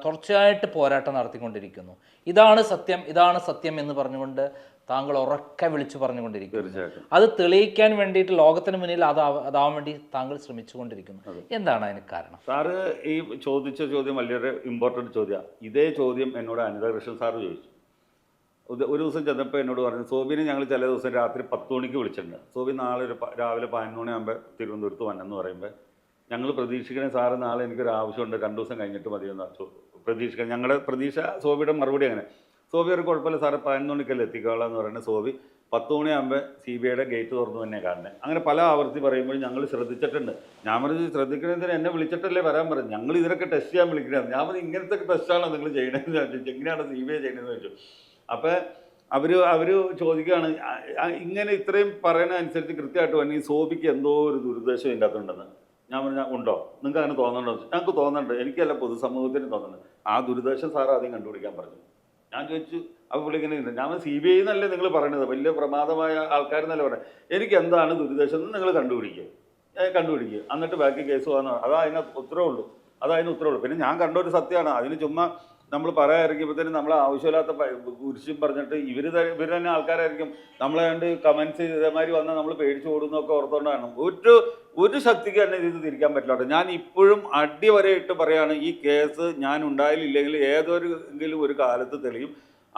S2: തുടർച്ചയായിട്ട് പോരാട്ടം നടത്തിക്കൊണ്ടിരിക്കുന്നു. ഇതാണ് സത്യം, ഇതാണ് സത്യം എന്ന് പറഞ്ഞുകൊണ്ട് താങ്കൾ ഉറക്കെ വിളിച്ചു പറഞ്ഞുകൊണ്ടിരിക്കുന്നു. അത് തെളിയിക്കാൻ വേണ്ടിയിട്ട് ലോകത്തിന് മുന്നിൽ അതാവാൻ വേണ്ടി താങ്കൾ ശ്രമിച്ചുകൊണ്ടിരിക്കുന്നു. എന്താണ് അതിന് കാരണം?
S1: സാറ് ഈ ചോദിച്ച ചോദ്യം വലിയൊരു ഇമ്പോർട്ടൻറ്റ് ചോദ്യമാണ്. ഇതേ ചോദ്യം എന്നോട് അനിത കൃഷ്ണൻ സാറ് ചോദിച്ചു. ഒരു ദിവസം ചെന്നപ്പോൾ എന്നോട് പറഞ്ഞു, സോബിനെ ഞങ്ങൾ ചില ദിവസം രാത്രി 10 മണിക്ക് വിളിച്ചിട്ടുണ്ട്, സോബി നാളെ രാവിലെ 11 മണിയാകുമ്പോൾ തിരുവനന്തപുരത്ത് വന്നെന്ന് പറയുമ്പോൾ ഞങ്ങൾ പ്രതീക്ഷിക്കണേ സാറ്, നാളെ എനിക്കൊരു ആവശ്യമുണ്ട്, 2 ദിവസം കഴിഞ്ഞിട്ട് മതിയെന്ന് പ്രതീക്ഷിക്കണം. ഞങ്ങളുടെ പ്രതീക്ഷ, സോബിയുടെ മറുപടി അങ്ങനെ. സോബി ഒരു കുഴപ്പമില്ല സാറ്, 11 മണിക്കല്ലേ എത്തിക്കോളാം എന്ന് പറയുന്നത്. സോബി 10 മണിയാകുമ്പോൾ CBIയുടെ ഗേറ്റ് തുറന്നു തന്നെ കാണുന്നത്. അങ്ങനെ പല ആവർത്തി പറയുമ്പോൾ ഞങ്ങൾ ശ്രദ്ധിച്ചിട്ടുണ്ട്. ഞാൻ പറഞ്ഞു, ശ്രദ്ധിക്കണതിന് എന്നെ വിളിച്ചിട്ടല്ലേ വരാൻ പറഞ്ഞു, ഞങ്ങൾ ഇതിനൊക്കെ ടെസ്റ്റ് ചെയ്യാൻ വിളിക്കണത്. ഞാൻ പറഞ്ഞു, ഇങ്ങനത്തെ ടെസ്റ്റാണോ നിങ്ങൾ ചെയ്യണമെന്ന് ചോദിച്ചു. എങ്ങനെയാണ് CBI ചെയ്യണമെന്ന് ചോദിച്ചു. അപ്പോൾ അവർ ചോദിക്കുകയാണ്, ഇങ്ങനെ ഇത്രയും പറയുന്നതനുസരിച്ച് കൃത്യമായിട്ട് പറഞ്ഞു, ഈ സോബിക്ക് എന്തോ ഒരു ദുരുദ്ദേശം ഇതിൻ്റെ അകത്തുണ്ടെന്ന്. ഞാൻ പറഞ്ഞാൽ ഉണ്ടോ, നിങ്ങൾക്ക് അങ്ങനെ തോന്നുന്നുണ്ടോ? ഞങ്ങൾക്ക് തോന്നുന്നുണ്ട്, എനിക്കല്ല പൊതുസമൂഹത്തിന് തോന്നുന്നുണ്ട്. ആ ദുരുദ്ദേശം സാറ് ആദ്യം കണ്ടുപിടിക്കാൻ പറഞ്ഞു. ഞാൻ ചോദിച്ചു, അപ്പോൾ പുള്ളി ഇങ്ങനെ ഉണ്ട്. ഞാൻ CBI എന്നല്ലേ നിങ്ങൾ പറയണത്, വലിയ പ്രമാദമായ ആൾക്കാരെന്നല്ലേ പറയുന്നത്, എനിക്ക് എന്താണ് ദുരുദ്ദേശം എന്ന് നിങ്ങൾ കണ്ടുപിടിക്കുക, എന്നിട്ട് ബാക്കി കേസ് പോകാമെന്ന്. അതിന് ഉത്തരവുള്ളൂ. പിന്നെ ഞാൻ കണ്ടൊരു സത്യമാണ്. അതിന് ചുമ്മാ നമ്മൾ പറയാതിരിക്കുമ്പോഴത്തേനും നമ്മൾ ആവശ്യമില്ലാത്ത കുരിശും പറഞ്ഞിട്ട് ഇവർ തന്നെ ആൾക്കാരായിരിക്കും നമ്മളെ കണ്ട് കമൻസ് ഇതേമാതിരി വന്നാൽ നമ്മൾ പേടിച്ചു ഓടുന്നൊക്കെ ഓർത്തുകൊണ്ടാണ്. ഒരു ശക്തിക്ക് തന്നെ ഇത് തിരിക്കാൻ പറ്റില്ല. ഞാൻ ഇപ്പോഴും അടിവരയിട്ട് പറയാണ്, ഈ കേസ് ഞാൻ ഉണ്ടായില്ലെങ്കിൽ ഏതൊരെങ്കിലും ഒരു കാലത്ത് തെളിയും.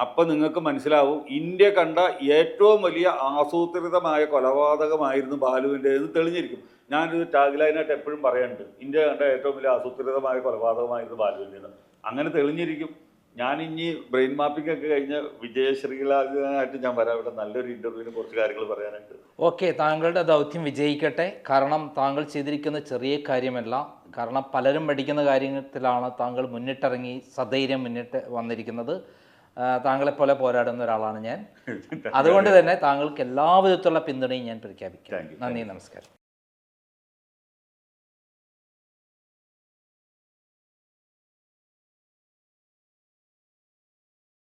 S1: അപ്പം നിങ്ങൾക്ക് മനസ്സിലാവും, ഇന്ത്യ കണ്ട ഏറ്റവും വലിയ ആസൂത്രിതമായ കൊലപാതകമായിരുന്നു ബാലുവിൻ്റെ എന്ന് തെളിഞ്ഞിരിക്കും. ഞാനിത് ടാഗ്ലൈനായിട്ട് എപ്പോഴും പറയാനുണ്ട്, ഇന്ത്യ കണ്ട ഏറ്റവും വലിയ ആസൂത്രിതമായ കൊലപാതകമായിരുന്നു ബാലുവിൻ്റെ എന്ന്. അങ്ങനെ തെളിഞ്ഞിരിക്കും. ഞാനിനി ബ്രെയിൻ മാപ്പിംഗ് ഒക്കെ കഴിഞ്ഞ വിജയശ്രീകളായിട്ട് ഞാൻ വരാം ഇവിടെ നല്ലൊരു ഇൻ്റർവ്യൂവിന് കുറച്ച് കാര്യങ്ങൾ പറയാനായിട്ട്.
S2: ഓക്കെ, താങ്കളുടെ ദൗത്യം വിജയിക്കട്ടെ. കാരണം താങ്കൾ ചെയ്തിരിക്കുന്ന ചെറിയ കാര്യമല്ല. കാരണം പലരും പഠിക്കുന്ന കാര്യത്തിലാണ് താങ്കൾ മുന്നിട്ടിറങ്ങി സധൈര്യം മുന്നിട്ട് വന്നിരിക്കുന്നത്. താങ്കളെപ്പോലെ പോരാടുന്ന ഒരാളാണ് ഞാൻ. അതുകൊണ്ട് തന്നെ താങ്കൾക്ക് എല്ലാവിധത്തിലുള്ള പിന്തുണയും ഞാൻ പ്രഖ്യാപിക്കാം. നന്ദി, നമസ്കാരം.